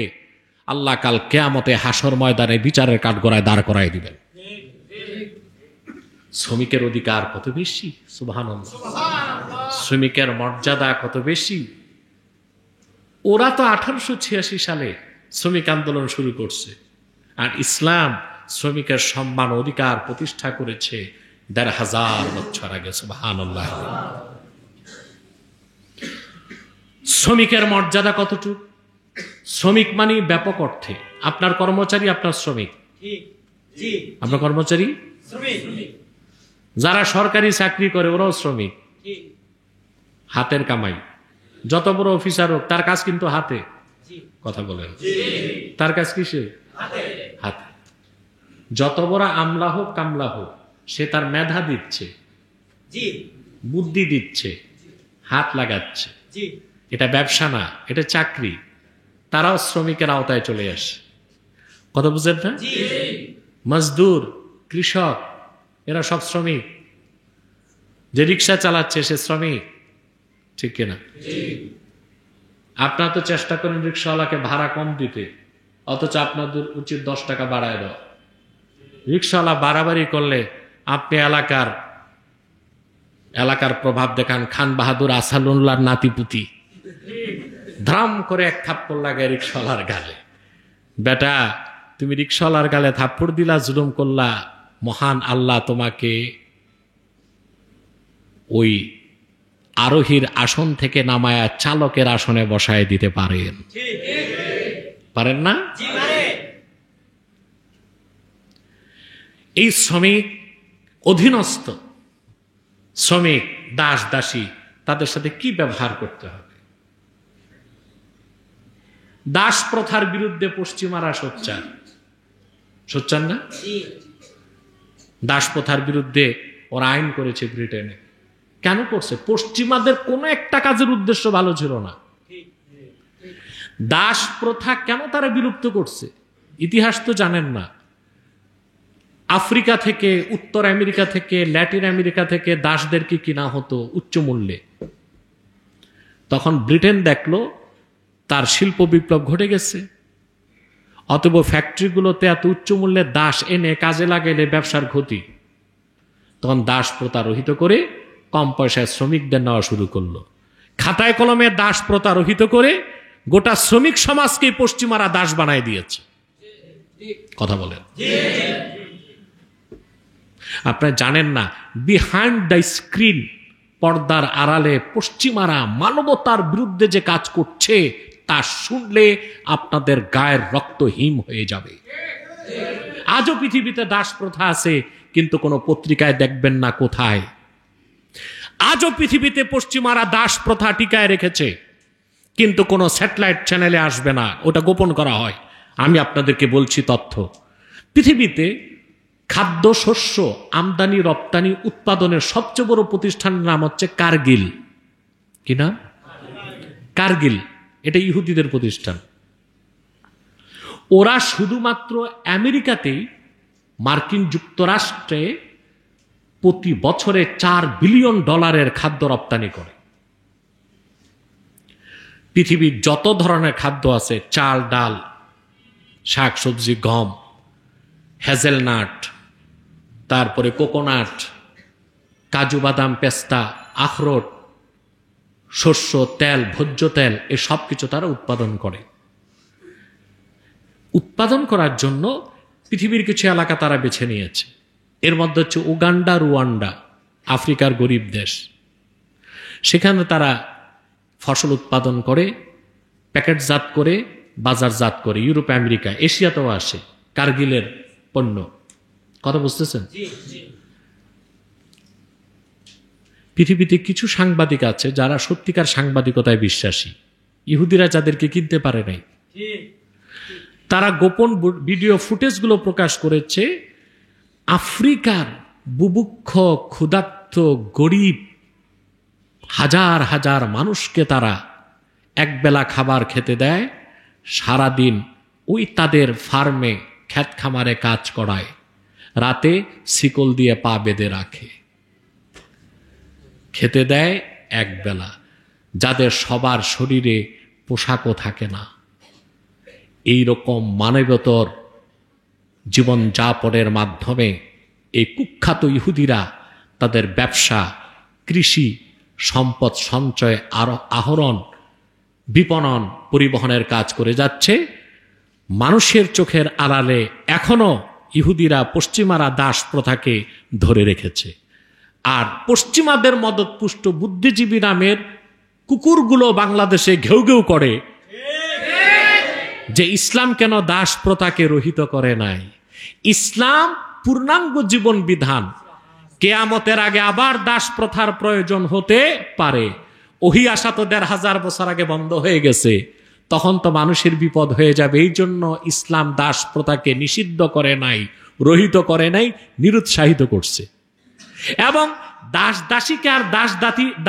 আল্লাহ কাল কিয়ামতে হাসর ময়দানে বিচারের কাঠগড়ায় দাঁড় করায় দিবেন। শ্রমিকের অধিকার কত বেশি, সুবহানাল্লাহ। শ্রমিকের মর্যাদা কত বেশি। ওরা তো 1886 সালে শ্রমিক আন্দোলন শুরু করছে, আর ইসলাম শ্রমিকের সম্মান অধিকার প্রতিষ্ঠা করেছে ১,৫০০ বছর আগে। সুবহানাল্লাহ। শ্রমিকের মর্যাদা কতটুকু? শ্রমিক মানে ব্যাপক অর্থে আপনার কর্মচারী, আপনার শ্রমিক। আপনার কর্মচারী, যারা সরকারি চাকরি করে ওরাও শ্রমিক, হাতের কামাই। যত বড় অফিসার হোক তার কাজ কিন্তু হাতে। কথা বলেন? তার কাজ কিসে? হাতে। যত বড় আমলা হোক কামলা হোক, সে তার মেধা দিচ্ছে, বুদ্ধি দিচ্ছে, হাত লাগাচ্ছে। এটা ব্যবসা না, এটা চাকরি। তারাও শ্রমিকের আওতায় চলে আসে। কথা বুঝেন না? মজদুর, কৃষক, এরা সব শ্রমিক। যে রিক্সা চালাচ্ছে সে শ্রমিক, ঠিক কিনা? আপনারা তো চেষ্টা করেন রিক্সাওয়ালাকে ভাড়া কম দিতে, অথচ আপনাদের উচিত 10 টাকা বাড়ায় দাও। রিক্সাওয়ালা বাড়াবাড়ি করলে আপনি এলাকার প্রভাব দেখান, খান বাহাদুর আসাদুল্লাহর নাতিপুতি, ধাম করে এক থাপ্পড় লাগে রিক্সাওয়ালার গালে। বেটা, তুমি রিক্সাওয়ালার গালে থাপ্পড় দিলা, জুলুম করলা, মহান আল্লাহ তোমাকে ওই আরোহীর আসন থেকে নামায়া চালকের আসনে বসায় দিতে পারেন, পারেন না? এই শ্রমিক, অধীনস্থ শ্রমিক, দাস দাসী, তাদের সাথে কি ব্যবহার করতে হবে? দাস প্রথার বিরুদ্ধে পশ্চিমারা সোচ্চার না? দাস প্রথার বিরুদ্ধে ওরা আইন করেছে ব্রিটেনে। কেন করছে? পশ্চিমাদের কোনো একটা কাজের উদ্দেশ্য ভালো ছিল না। দাস প্রথা কেন তারা বিলুপ্ত করছে ইতিহাস তো জানেন না। আফ্রিকা থেকে, উত্তর আমেরিকা থেকে, ল্যাটিন আমেরিকা থেকে দাসদেরকে কিনা হতো উচ্চ মূল্যে। তখন ব্রিটেন দেখলো তার শিল্প বিপ্লব ঘটে গেছে, অতএব ফ্যাক্টরিগুলোতে এত উচ্চ মূল্যে দাস এনে কাজে লাগাইলে ব্যবসার ক্ষতি। তখন দাস প্রথা রহিত করে কম পয়সায় শ্রমিকদের নেওয়া শুরু করলো। খাতায় কলমে দাস প্রথা রহিত করে গোটা শ্রমিক সমাজকে পশ্চিমারা দাস বানায় দিয়েছে। কথা বলেন? আপনারা জানেন না, বিহাইন্ড দ্য স্ক্রিন, পর্দার আড়ালে পশ্চিমারা মানবতার বিরুদ্ধে যে কাজ করছে তা শুনলে আপনাদের গায়ের রক্ত হিম হয়ে যাবে। আজও পৃথিবীতে দাস প্রথা আছে, কিন্তু কোনো পত্রিকায় দেখবেন না কোথায়। আজও পৃথিবীতে পশ্চিমারা দাস প্রথা টিকায় রেখেছে, কিন্তু কোনো স্যাটেলাইট চ্যানেলে আসবে না, ওটা গোপন করা হয়। আমি আপনাদেরকে বলছি তথ্য, পৃথিবীতে খাদ্য শস্য আমদানি রপ্তানি উৎপাদনের সবচেয়ে বড় প্রতিষ্ঠানের নাম হচ্ছে কারগিল। কি নাম? কারগিল। এটা ইহুদিদের প্রতিষ্ঠান। ওরা শুধুমাত্র আমেরিকাতেই, মার্কিন যুক্তরাষ্ট্রে প্রতি বছরে $4 বিলিয়ন খাদ্য রপ্তানি করে। পৃথিবীর যত ধরনের খাদ্য আছে, চাল ডাল, শাক সবজি, গম, হেজেলনাট, তারপরে কোকোনাট, কাজু বাদাম, পেস্তা, আখরোট, শস্য, তেল, ভোজ্য তেল, এ সব কিছু তারা উৎপাদন করে। উৎপাদন করার জন্য পৃথিবীর কিছু এলাকা তারা বেছে নিয়েছে। এর মধ্যে হচ্ছে উগান্ডা, রুয়ান্ডা, আফ্রিকার গরিব দেশ। সেখানে তারা ফসল উৎপাদন করে, প্যাকেটজাত করে, বাজারজাত করে। ইউরোপ, আমেরিকা, এশিয়াতেও আসে কারগিলের পণ্য। কথা বুঝতেছেন? পৃথিবীতে কিছু সাংবাদিক আছে যারা সত্যিকার সাংবাদিকতায় বিশ্বাসী। ইহুদিরা যাদেরকে কিনতে পারে নাই, তারা গোপন ভিডিও ফুটেজগুলো প্রকাশ করেছে। আফ্রিকার বুভুক্ষ, ক্ষুধার্ত, গরিব হাজার হাজার মানুষকে তারা একবেলা খাবার খেতে দেয়, সারাদিন ওই তাদের ফার্মে, ক্ষেত খামারে কাজ করায়, রাতে শিকল দিয়ে পা বেঁধে রাখে, খেতে দেয় একবেলা, যাদের সবার শরীরে পোশাকও থাকে না। এই রকম মানবতর জীবনযাপনের মাধ্যমে এই কুখ্যাত ইহুদিরা তাদের ব্যবসা, কৃষি, সম্পদ সঞ্চয়, আহরণ, বিপণন, পরিবহনের কাজ করে যাচ্ছে। মানুষের চোখের আড়ালে এখনো ইহুদিরা, পশ্চিমারা দাস প্রথাকে ধরে রেখেছে। আর পশ্চিমাদের মদতপুষ্ট বুদ্ধিজীবী নামের কুকুরগুলো বাংলাদেশে ঘেউ ঘেউ করে যে ইসলাম কেন দাস প্রথাকে রহিত করে নাই। ইসলাম পূর্ণাঙ্গ জীবন বিধান। কেয়ামতের আগে আবার দাস প্রথার প্রয়োজন হতে পারে। ওহি আশা তো ১৫০০ বছর আগে বন্ধ হয়ে গেছে, তখন তো মানুষের বিপদ হয়ে যাবে। এই জন্য ইসলাম দাস প্রথাকে নিষিদ্ধ করে নাই, রহিত করে নাই, নিরুৎসাহিত করছে। এবং দাস দাসীকে আর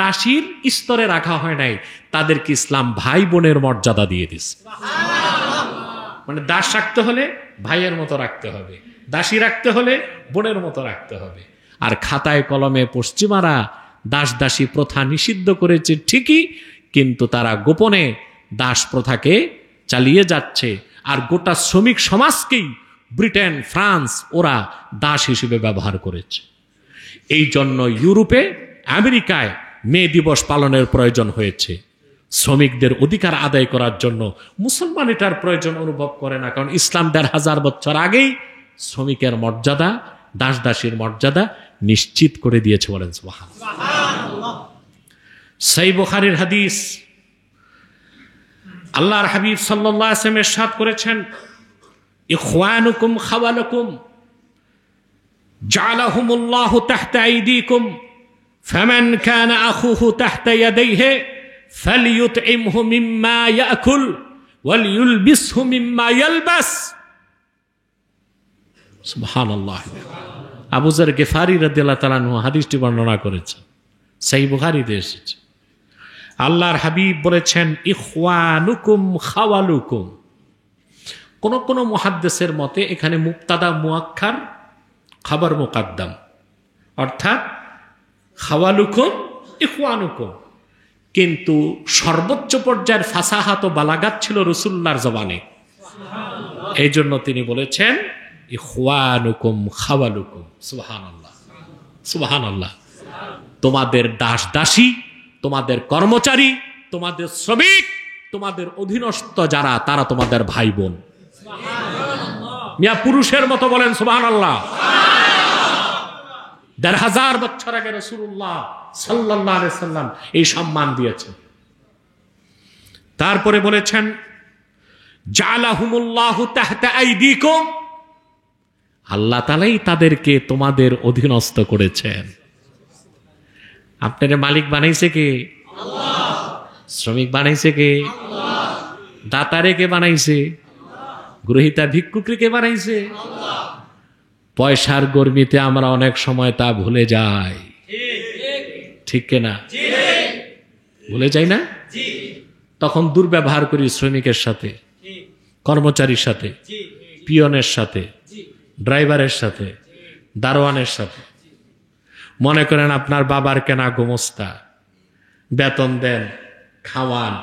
দাসীর স্তরে রাখা হয় নাই, তাদেরকে ইসলাম ভাই বোনের মর্যাদা দিয়ে দিচ্ছে। মানে দাস রাখতে হলে ভাইয়ের মতো রাখতে হবে, দাসী রাখতে হলে বোনের মতো রাখতে হবে। আর খাতায় কলমে পশ্চিমারা দাস দাসী প্রথা নিষিদ্ধ করেছে ঠিকই, কিন্তু তারা গোপনে দাস প্রথাকে চালিয়ে যাচ্ছে। আর গোটা শ্রমিক সমাজকেই ব্রিটেন, ফ্রান্স ওরা দাস হিসেবে ব্যবহার করেছে। এই জন্য ইউরোপে, আমেরিকায় মে দিবস পালনের প্রয়োজন হয়েছে। শ্রমিকদের অধিকার আদায় করার জন্য মুসলমান এটার প্রয়োজন অনুভব করে না, কারণ ইসলাম ১৫০০ বছর আগেই শ্রমিকের মর্যাদা, দাস দাসীর মর্যাদা নিশ্চিত করে দিয়েছে। বলেন সুবহানাল্লাহ। সহিহ বুখারীর হাদিস, আল্লাহর হাবিব সাল্লাল্লাহু আলাইহি ওয়াসাল্লাম ইরশাদ করেছেন, ইখওয়ানুকুম খাওয়ালুকুম জাআলাহুমুল্লাহু তাহতা আইদিকুম ফামান কানা আখুহু তাহতা ইয়াদাইহি ফালইউতইমহু মিম্মা ইয়াকুল ওয়ালইউলবিসহু মিম্মা ইয়ালবাস। সুবহানাল্লাহ। আবু যর গিফারি রাদিয়াল্লাহু তাআলা আনহু হাদিসটি বর্ণনা করেছেন, সহিহ বুখারীতে এসেছে। আল্লাহর হাবিব বলেছেন, ইখওয়ানুকুম খাওয়ালুকুম। কোন কোন মুহাদ্দিসের মতে এখানে মুবতাদা মুআক্খার, খবর মুকদ্দম, অর্থাৎ খাওয়ালুকুম ইখওয়ানুকুম। কিন্তু সর্বোচ্চ পর্যায়ের ফাসাহাত ও বালাগাত ছিল রাসূলুল্লাহর জবানে, এই জন্য তিনি বলেছেন ইখওয়ানুকুম খাওয়ালুকুম। সুবহানাল্লাহ, সুবহানাল্লাহ। তোমাদের দাস দাসী, তোমাদের কর্মচারী, তোমাদের শ্রমিক, তোমাদের অধীনস্থ যারা, তারা তোমাদের ভাই বোন। মিয়া পুরুষের মতো বলেন সুবহানাল্লাহ। ১৫০০ বছর আগে রাসূলুল্লাহ সাল্লাল্লাহু আলাইহি সাল্লাম এই সম্মান দিয়েছেন। তারপরে বলেছেন, জাআলাহুমুল্লাহু তাহতা আইদিকুম। আল্লাহ তাআলাই তাদেরকে তোমাদের অধীনস্থ করেছেন। আপনার মালিক বানাইছে কে? আল্লাহ। শ্রমিক বানাইছে কে? আল্লাহ। দাতারে কে বানাইছে? গ্রহিতা ভিক্ষুকরে কে বানাইছে? আল্লাহ। পয়সার গর্মিতে আমরা অনেক সময় তা ভুলে যাই, ঠিক কিনা? ভুলে যাই না? তখন দুর্ব্যবহার করি শ্রমিকের সাথে, কর্মচারীর সাথে, পিয়নের সাথে, ড্রাইভারের সাথে, দারোয়ানের সাথে। মনে করেন আপনার বাবার কেনা গোমস্তা, বেতন দেন, খাওয়ান,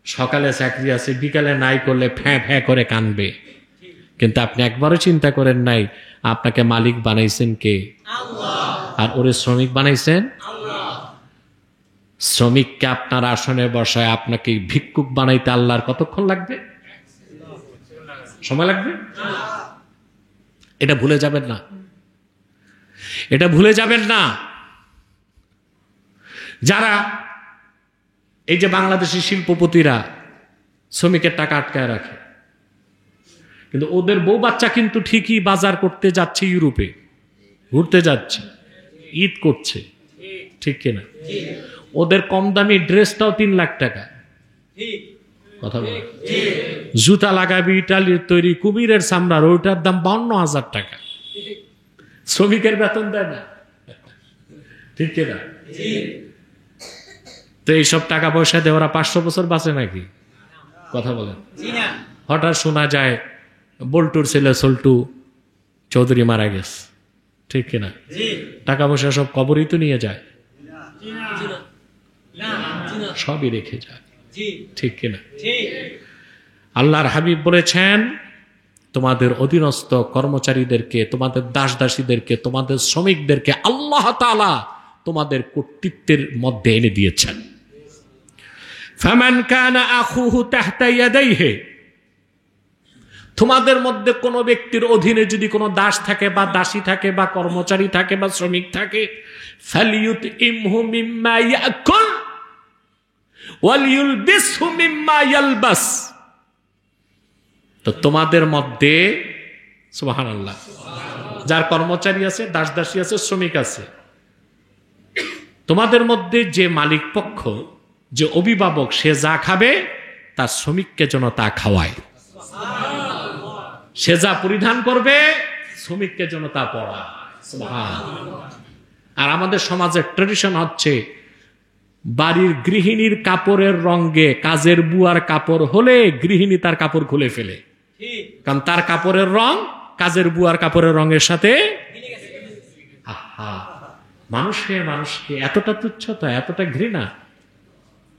সকালে চাকরি আছে, বিকালে নাই করলে ফ্যাঁ ফ্যাঁ করে কানবে। কিন্তু আপনি একবারও চিন্তা করেন নাই আপনাকে মালিক বানাইছেন কে? আল্লাহ। আর ওরে শ্রমিক বানাইছেন আল্লাহ। শ্রমিককে আপনার আসনে বসায় আপনাকে ভিক্ষুক বানাইতে আল্লাহর কতক্ষণ লাগবে? সময় লাগবে? এটা ভুলে যাবেন না, এটা ভুলে যাবেন না। যারা এই যে বাংলাদেশি শিল্পপতিরা শ্রমিকের টাকা আটকায় রাখে, কিন্তু ওদের বউ বাচ্চা কিন্তু ঠিকই বাজার করতে যাচ্ছে, ইউরোপে ঘুরতে যাচ্ছে, ঈদ করছে, ঠিক কিনা? ওদের কম দামি ড্রেসটাও ৩ লাখ টাকা। কথা বলে, জুতা লাগাবি ইটালির তৈরি কুমিরের চামড়ার, ওইটার দাম ৫২,০০০ টাকা। শ্রমিকের বেতন দেয় না, ঠিক কিনা? তো এইসব টাকা পয়সা দিয়ে ওরা ৫০০ বছর বাঁচে নাকি? কথা বলেন। হঠাৎ শোনা যায় বল্টুর ছেলে সল্টু চৌধুরী মারা গেছে, ঠিক কিনা? টাকা পয়সা সব কবরই তো নিয়ে যায়, সবই রেখে যায়, ঠিক কিনা? আল্লাহর হাবিব বলেছেন, তোমাদের অধীনস্থ কর্মচারীদেরকে, তোমাদের দাস দাসীদেরকে, তোমাদের শ্রমিকদেরকে আল্লাহ তাআলা তোমাদের কর্তৃত্বের মধ্যে এনে দিয়েছেন। ফামান কানা আখুহু তাহতা ইয়াদাইহি। তোমাদের মধ্যে কোনো ব্যক্তির অধীনে যদি কোনো দাস থাকে বা দাসী থাকে বা কর্মচারী থাকে বা শ্রমিক থাকে, ফালইউতইমহু মিম্মা ইয়াকুল ওয়ালইউলবিসহু মিম্মা ইয়ালবাস। তো তোমাদের মধ্যে সুবহানাল্লাহ, যার কর্মচারী আছে, দাস দাসী আছে, শ্রমিক আছে, তোমাদের মধ্যে যে মালিক পক্ষ, যে অভিভাবক, সে যা খাবে তার শ্রমিককে যেন তা খাওয়ায়। সে যা পরিধান করবে শ্রমিককে যেন তা পড়ায়। আর আমাদের সমাজের ট্রেডিশন হচ্ছে, বাড়ির গৃহিণীর কাপড়ের রঙে কাজের বুয়ার কাপড় হলে গৃহিণী তার কাপড় খুলে ফেলে, কারণ তার কাপড়ের রং কাজের বুয়ার কাপড়ের রঙের সাথে। মানুষকে এতটা তুচ্ছতা, এতটা ঘৃণা,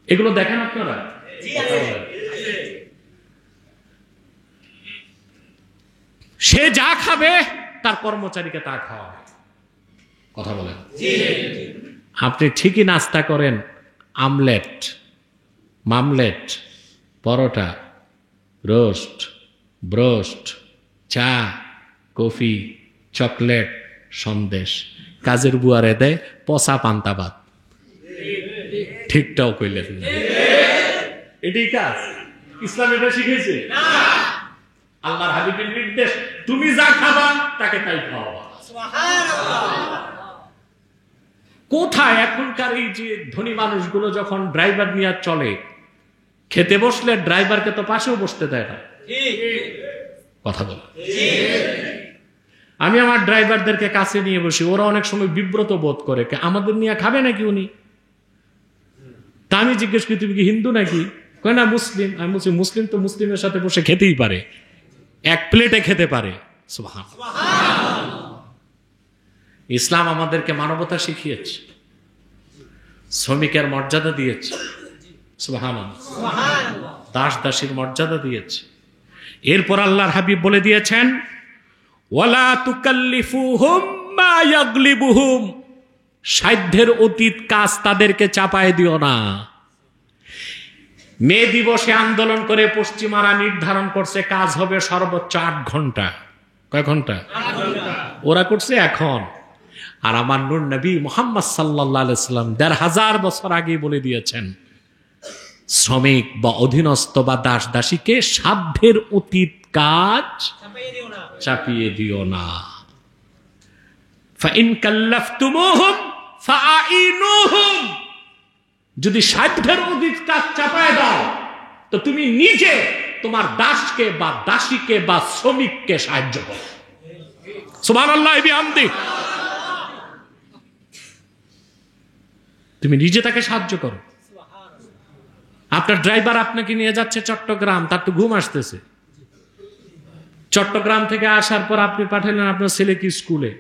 এগুলো দেখেন আপনারা? সে যা খাবে তার কর্মচারীকে তা খাওয়াবে। কথা বলেন। আপনি ঠিকই নাস্তা করেন, আমলেট, মামলেট, পরোটা, রোস্ট, ব্রোস্ট, চা, কফি, চকলেট, সন্দেশ, কাজের বুয়ারে দেয় পচা পান্তাবাদ। ঠিকটাও কইলেন না। এটাই কাজ? ইসলাম এটা শিখেছে? আল্লাহর হাবিবের নির্দেশ, তুমি যা খাবা তাকে তাই খাওয়াবা। কোথায় এখনকার এই যে ধনী মানুষগুলো যখন ড্রাইভার নিয়ে চলে, খেতে বসলে ড্রাইভারকে তো পাশেও বসতে দেয় না। কথা বল। আমি আমার ড্রাইভারদেরকে কাছে নিয়ে বসি, ওরা অনেক সময় বিব্রত বোধ করে, আমাদের নিয়ে খাবে নাকি উনি? তা আমি জিজ্ঞেস করি, তুমি কি হিন্দু নাকি? কয় না, মুসলিম। আমি বলছি, মুসলিম তো মুসলিমের সাথে বসে খেতেই পারে, এক প্লেটে খেতে পারে। ইসলাম আমাদেরকে মানবতা শিখিয়েছে, শ্রমিকের মর্যাদা দিয়েছে, দাস দাসীর মর্যাদা দিয়েছে। এরপর আল্লাহর হাবিব বলে দিয়েছেন, ওয়ালা তুকাল্লিফুহুম মা ইয়াগলিবুহুম, সাধ্যের অতীত কাজ তাদেরকে চাপায় দিও না। মে দিবসে আন্দোলন করে পশ্চিমারা নির্ধারণ করছে কাজ হবে সর্বোচ্চ 8 ঘন্টা। কয় ঘন্টা? ওরা করছে এখন। আর আমার নূর নবী মুহাম্মদ সাল্লাল্লাহু আলাইহি সাল্লাম 1500 বছর আগে বলে দিয়েছেন, শ্রমিক বা অধীনস্থ বা দাস দাসীকে সাধ্যের অতীত কাজ চাপিয়ে দিও না। ফাইন কাল্লাফতুমুহুম ফাআইনুহুম, যদি সাধ্যের অতীত কাজ চাপায় দাও তো তুমি নিজে তোমার দাসকে বা দাসীকে বা শ্রমিককে সাহায্য করো। সুবহানাল্লাহ বিহামদি। তুমি নিজে তাকে সাহায্য করো। আপনার ড্রাইভার আপনাকে নিয়ে যাচ্ছে চট্টগ্রাম, তার তো ঘুম আসতেছে। চট্টগ্রাম থেকে আসার পর আপনি পাঠালেন আপনার ছেলেকে স্কুলে,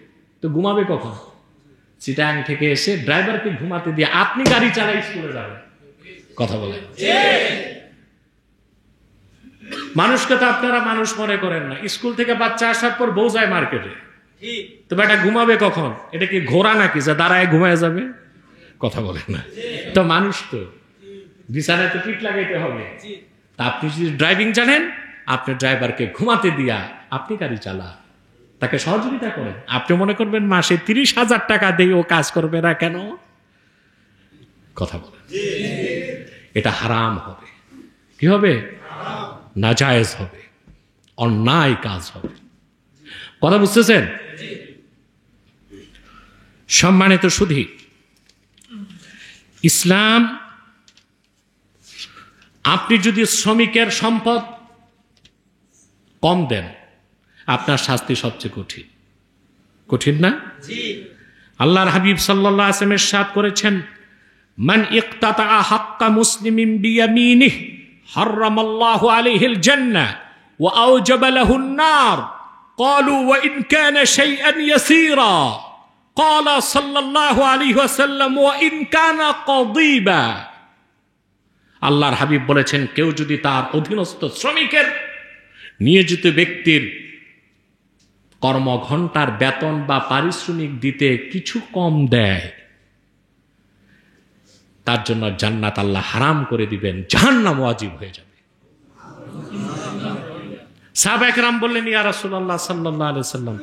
তো ঘুমাবে কখন? চিটাং থেকে এসে ড্রাইভারকে ঘুমাতে দিয়ে আপনি গাড়ি চালাই স্কুলে যাবেন। কথা বলেন। মানুষকে তো আপনারা মানুষ মনে করেন না। স্কুল থেকে বাচ্চা আসার পর বউ যায় মার্কেটে, তো বেটা ঘুমাবে কখন? এটা কি ঘোড়া নাকি যে দাঁড়ায় ঘুমায় যাবে? কথা বলেন না। তো মানুষ তো বিছানায় তো পিঠ লাগাইতে হবে। তা আপনি যদি ড্রাইভিং জানেন, আপনি ড্রাইভারকে ঘুমাতে দিয়া আপনি গাড়ি চালা, তাকে সহযোগিতা করেন। আপনি মনে করবেন মাসে 30,000 টাকা দিয়ে ও কাজ করবে না কেন? কথা বলেন। এটা হারাম হবে। কি হবে? নাজায়েজ হবে, অন্যায় কাজ হবে। কথা বুঝতেছেন? সম্মানিত সুধী, ইসলাম, আপনি যদি শ্রমিকের সম্পদ কম দেন, আপনার শাস্তি সবচেয়ে কঠিন। কঠিন না? আল্লাহর হাবিব সাল্লাল্লাহু আলাইহি ওয়াসাল্লাম ইরশাদ করেছেন, মান ইকতাতা হাক্কা মুসলিমিন বিয়ামিনিহি হারামাল্লাহু আলাইহিল জান্নাহ ওয়া আওজাবা লাহুন নার। ক্বালু ওয়া ইন কানা শাইআন ইয়াসীরা। ক্বালা সাল্লাল্লাহু আলাইহি ওয়াসাল্লাম ওয়া ইন কানা কাদিবা। আল্লাহর হাবিব বলেছেন, কেউ যদি তার অধীনস্থ শ্রমিকের, নিয়োজিত ব্যক্তির কর্মঘণ্টার বেতন বা পারিশ্রমিক দিতে কিছু কম দেয়, তার জন্য জান্নাত আল্লাহ হারাম করে দিবেন, জাহান্নাম ওয়াজিব হয়ে যাবে। সাহাবা কেরাম বললেন, ইয়া রাসূলুল্লাহ সাল্লাল্লাহু আলাইহি ওয়াসাল্লাম,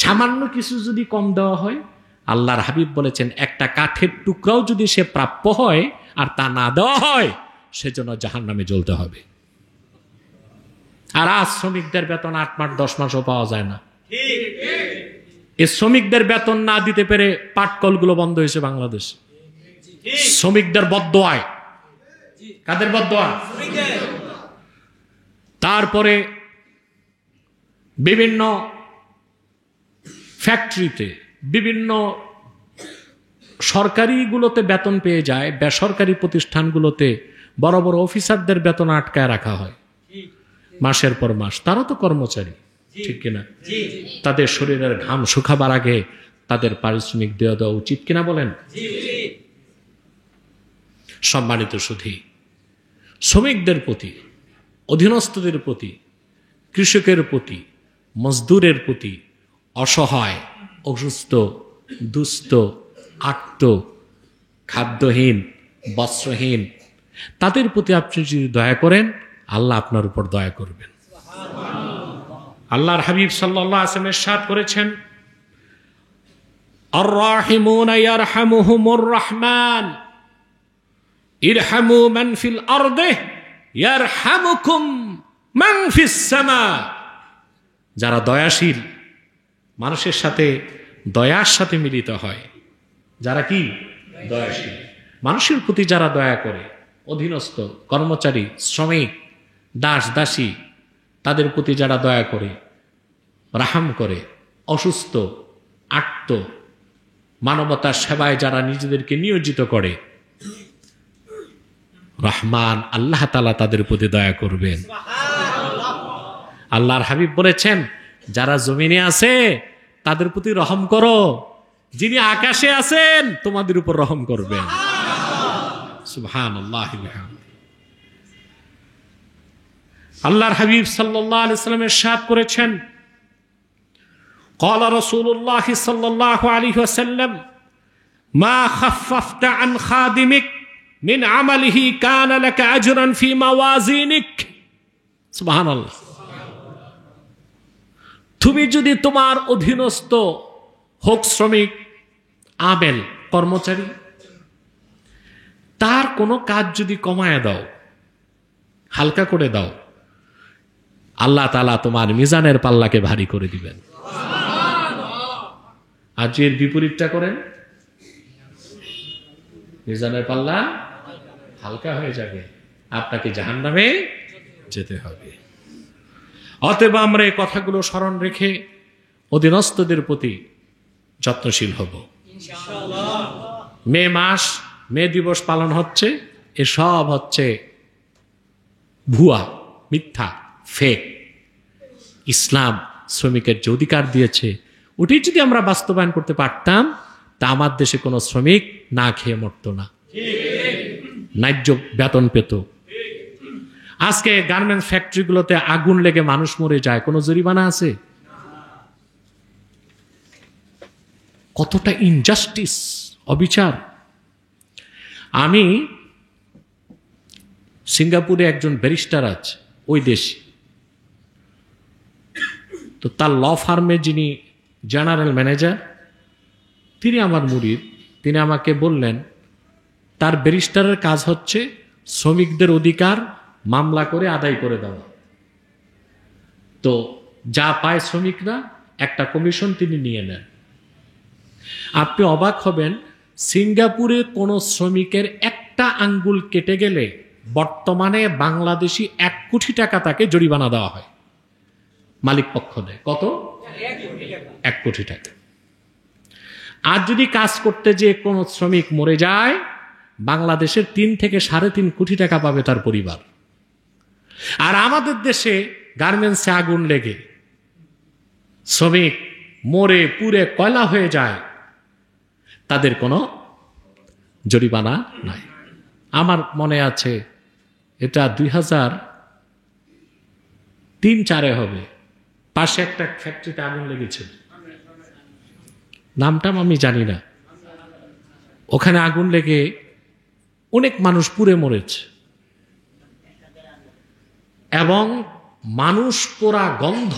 সামান্য কিছু যদি কম দেওয়া হয়? আল্লাহর হাবিব বলেছেন, একটা কাঠের টুকরাও যদি সে প্রাপ্য হয় আর তা না দেওয়া হয়, সেজন্য জাহান্নামে জ্বলতে হবে। আর আজ শ্রমিকদের বেতন 8 মাস 10 মাসও পাওয়া যায় না। এই শ্রমিকদের বেতন না দিতে পেরে পাটকলগুলো বন্ধ হয়েছে বাংলাদেশ। শ্রমিকদের বদদোয়ায়। কাদের বদদোয়া? তারপরে বিভিন্ন ফ্যাক্টরিতে, বিভিন্ন সরকারিগুলোতে বেতন পেয়ে যায়, বেসরকারি প্রতিষ্ঠানগুলোতে বড় বড় অফিসারদের বেতন আটকায় রাখা হয় মাসের পর মাস। তারা তো কর্মচারী, ঠিক কিনা? তাদের শরীরের ঘাম শুকাবার আগে তাদের পারিশ্রমিক দেওয়া উচিত কিনা বলেন? সম্মানিত সুধী, শ্রমিকদের প্রতি, অধীনস্থদের প্রতি, কৃষকের প্রতি, মজদুরের প্রতি, অসহায়, অসুস্থ, দুস্থ, আর্ত, খাদ্যহীন, বস্ত্রহীন, তাদের প্রতি আপনি যদি দয়া করেন, আল্লাহ আপনার উপর দয়া করবেন। আল্লাহর হাবিব সাল্লাল্লাহু আলাইহি ওয়াসাল্লাম ইরশাদ করেছেন, আর-রাহিমুনা ইয়ারহামুহুমুর রাহমান ইরহামু মান ফিল আরদি ইয়ারহামুকুম মান ফিস সামা। যারা দয়াশীল, মানুষের সাথে দয়ার সাথে মিলিত হয়, যারা কি দয়াশীল, মানুষের প্রতি যারা দয়া করে, অধীনস্থ, কর্মচারী, শ্রমিক, দাস দাসী, তাদের প্রতি যারা দয়া করে, রাহাম করে, অসুস্থ, আর্ত, মানবতার সেবায় যারা নিজেদেরকে নিয়োজিত করে, রহমান আল্লাহ তাআলা তাদের প্রতি দয়া করবেন। আল্লাহর হাবিব বলেছেন, যারা জমিনে আছে তাদের প্রতি রহম করো, যিনি আকাশে আছেন তোমাদের উপর রহম করবেন। সুবহানাল্লাহ। আল্লাহর হাবিব সাল্লাল্লাহু আলাইহি ওয়াসাল্লাম ইরশাদ করেছেন, قال رسول الله صلى الله عليه وسلم ما خففت عن خادمك من عمله كان لك أجرا في موازينك। সুবহানাল্লাহ। তুমি যদি তোমার অধীনস্থ হোক শ্রমিক, আমেল, কর্মচারী, তার কোনো কাজ যদি কমায় দাও, হালকা করে দাও, আল্লাহ তাআলা তোমার মিজানের পাল্লাকে ভারী করে দিবেন। আর যে এর বিপরীতটা করেন, মিজানের পাল্লা হালকা হয়ে যাবে, আপনাকে জাহান্নামে যেতে হবে। অতএব আমরা এই কথাগুলো স্মরণ রেখে অধীনস্থদের প্রতি যত্নশীল হব। মে মাস, মে দিবস পালন হচ্ছে, এসব হচ্ছে ভুয়া, মিথ্যা, ফেক। ইসলাম শ্রমিকের যে অধিকার দিয়েছে, ওটি যদি আমরা বাস্তবায়ন করতে পারতাম, তা আমার দেশে কোনো শ্রমিক না খেয়ে মরত না, ন্যায্য বেতন পেত। আজকে গার্মেন্টস ফ্যাক্টরিগুলোতে আগুন লেগে মানুষ মরে যায়, কোনো জরিমানা আছে? কতটা ইনজাস্টিস, অবিচার। আমি সিঙ্গাপুরে একজন ব্যারিস্টার আছে, ওই দেশে, তো তার ল ফার্মে যিনি জেনারেল ম্যানেজার, তিনি আমার মুরিদ। তিনি আমাকে বললেন, তার ব্যারিস্টারের কাজ হচ্ছে শ্রমিকদের অধিকার মামলা করে আদায় করে দেওয়া। তো যা পায় শ্রমিকরা, একটা কমিশন তিনি নিয়ে নেন। আপনি অবাক হবেন, সিঙ্গাপুরে কোনো শ্রমিকের একটা আঙ্গুল কেটে গেলে বর্তমানে বাংলাদেশি 1 কোটি টাকা তাকে জরিমানা দেওয়া হয়, মালিক পক্ষ দেয়। কত? 1 কোটি টাকা। আর যদি কাজ করতে যে কোনো শ্রমিক মরে যায়, বাংলাদেশের 3 থেকে 3.5 কোটি টাকা পাবে তার পরিবার। আর আমাদের দেশে গার্মেন্টসে আগুন লেগে শ্রমিক মরে পুড়ে কয়লা হয়ে যায়, তাদের কোনো জরিমানা নাই। আমার মনে আছে, এটা 2003-04 হবে, পাশে একটা ফ্যাক্টরিতে আগুন লেগেছে, নামটা আমি জানি না। ওখানে আগুন লেগে অনেক মানুষ পুড়ে মরেছে, এবং মানুষ পোড়া গন্ধ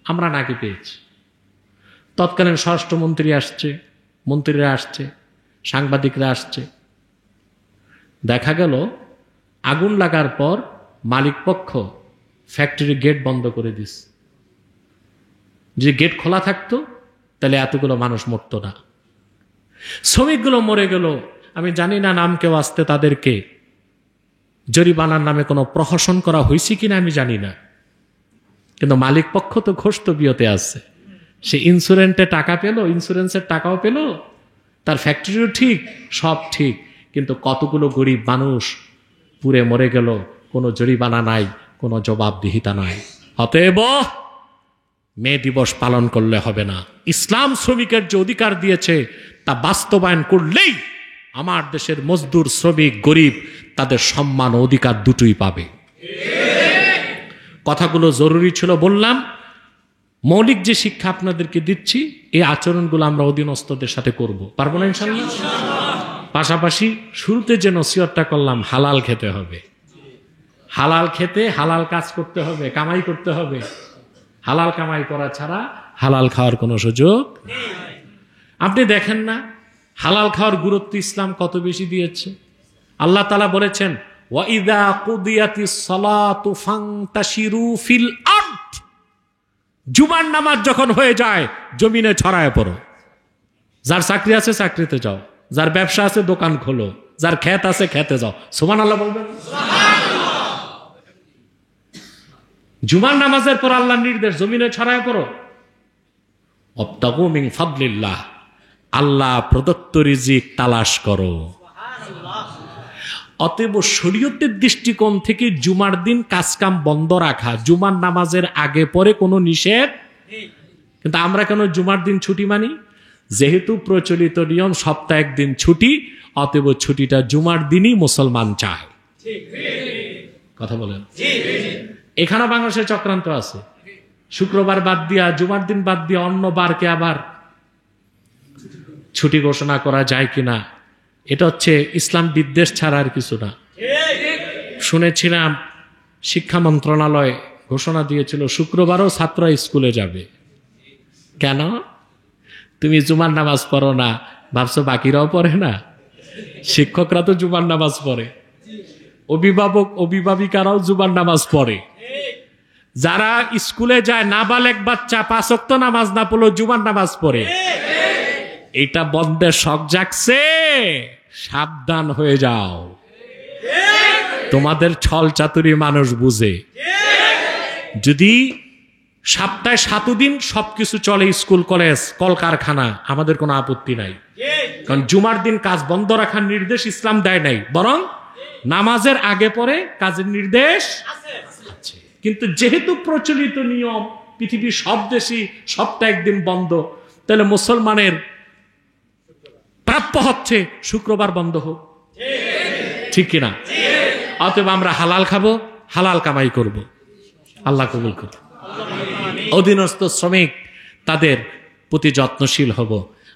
আমরা নাকি পেয়েছি। তৎকালীন স্বরাষ্ট্রমন্ত্রী আসছে, মন্ত্রীরা আসছে, সাংবাদিকরা আসছে। দেখা গেল আগুন লাগার পর মালিক পক্ষ ফ্যাক্টরির গেট বন্ধ করে দিস। যে গেট খোলা থাকতো তাহলে এতগুলো মানুষ মরতো না। শ্রমিকগুলো মরে গেল, আমি জানি না নাম কেউ আসতে তাদেরকে জরিমানার নামে কোনো প্রহসন করা হয়েছে কিনা আমি জানি না, কিন্তু মালিক পক্ষ তো ঘোষ বিয়তে আছে। সে ইন্স্যুরেন্সে টাকা পেল, ইন্স্যুরেন্সের টাকাও পেল, তার ফ্যাক্টরিও ঠিক, সব ঠিক, কিন্তু কতগুলো গরিব মানুষ পুড়ে মরে গেল, কোনো জরিমানা নাই, কোনো জবাবদিহিতা নাই। অতএব মে দিবস পালন করলে হবে না। ইসলাম শ্রমিকের যে অধিকার দিয়েছে তা বাস্তবায়ন করলেই আমার দেশের মজদুর, শ্রমিক, গরিব তাদের সম্মান ও অধিকার দুটোই পাবে। কথাগুলো জরুরি ছিল বললাম। মৌলিক যে শিক্ষা আপনাদেরকে দিচ্ছি, এই আচরণগুলো আমরা অধীনস্থদের সাথে করব। পারবো না ইনশাআল্লাহ? পাশাপাশি শুরুতে যে নসিহতটা করলাম, হালাল খেতে হবে। হালাল খেতে হালাল কাজ করতে হবে, কামাই করতে হবে। হালাল কামাই করা ছাড়া হালাল খাওয়ার কোনো সুযোগ নেই। আপনি দেখেন না হালাল খাওয়ার গুরুত্ব ইসলাম কত বেশি দিয়েছে। আল্লাহ তাআলা বলেছেন, ওয়াইদা কুদিয়াতিস সালাতু ফান্তাশিরু ফিল আরদ, জুমার নামাজ যখন হয়ে যায় জমিনে ছড়ায় পড়ো। যার চাকরি আছে চাকরিতে যাও, যার ব্যবসা আছে দোকান খোলো, যার ক্ষেত আছে খেতে যাও। সুবহানাল্লাহ বলবেন? জুমার নামাজের পর আল্লাহর নির্দেশ, জমিনে ছড়ায় পড়ো। ওয়াবতাগু মিন ফাদলিল্লাহ, আল্লাহ প্রদত্ত রিজিক তালাশ করো। অতএব শরীয়তের দৃষ্টিকোণ থেকে জুমার দিন কাজকাম বন্ধ রাখা, জুমার নামাজের আগে পরে কোনো নিষেধ। কিন্তু আমরা কেন জুমার দিন ছুটি মানি? যেহেতু প্রচলিত নিয়ম সপ্তাহে একদিন ছুটি, অতএব ছুটিটা জুমার দিনই মুসলমান চায়। কথা বলেন? এখানে বাংলাদেশের চক্রান্ত আছে, শুক্রবার বাদ দিয়া, জুমার দিন বাদ দিয়া অন্য বারকে আবার ছুটি ঘোষণা করা যায় কিনা। এটা হচ্ছে ইসলাম বিদ্বেষ ছাড়া আর কিছু না। শুনেছিলাম শিক্ষা মন্ত্রণালয় ঘোষণা দিয়েছিল শুক্রবারও ছাত্ররা স্কুলে যাবে। কেন? তুমি জুমার নামাজ পড়ো না, ভাবছো বাকিরাও পড়ে না? শিক্ষকরা তো জুমার নামাজ পড়ে, অভিভাবক অভিভাবিকারাও জুমার নামাজ পড়ে। যারা স্কুলে যায় নাবালেগ বাচ্চা 5 ওয়াক্ত নামাজ না পড়লেও জুমার নামাজ পড়ে। এটা বন্ধের শখ জাগছে, সাবধান হয়ে যাও। তোমাদের ছল চাতুরি মানুষ বুঝে। যদি সপ্তাহে 7 দিন সবকিছু চলে, স্কুল কলেজ কলকারখানা, আমাদের কোনো আপত্তি নাই। কারণ জুমার দিন কাজ বন্ধ রাখার নির্দেশ ইসলাম দেয় নাই, বরং নামাজের আগে পরে কাজের নির্দেশ আছে। কিন্তু যেহেতু প্রচলিত নিয়ম পৃথিবীর সব দেশই সপ্তাহে একদিন বন্ধ, তাহলে মুসলমানের প্রাপ্য হচ্ছে শুক্রবার বন্ধ হোক, ঠিক কিনা? অতএব আমরা হালাল খাবো, হালাল কামাই করব। আল্লাহ কবুল করুন। অধীনস্থ শ্রমিক তাদের প্রতি যত্নশীল হব।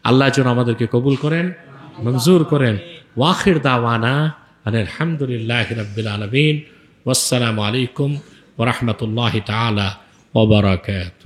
আল্লাহ যেন আমাদেরকে কবুল করেন, মঞ্জুর করেন। ওয়াখির দাওয়ানা আলহামদুলিল্লাহি রাব্বিল আলামিন। ওয়াসসালামু আলাইকুম ওয়া রাহমাতুল্লাহি তাআলা ওয়া বারাকাতুহু।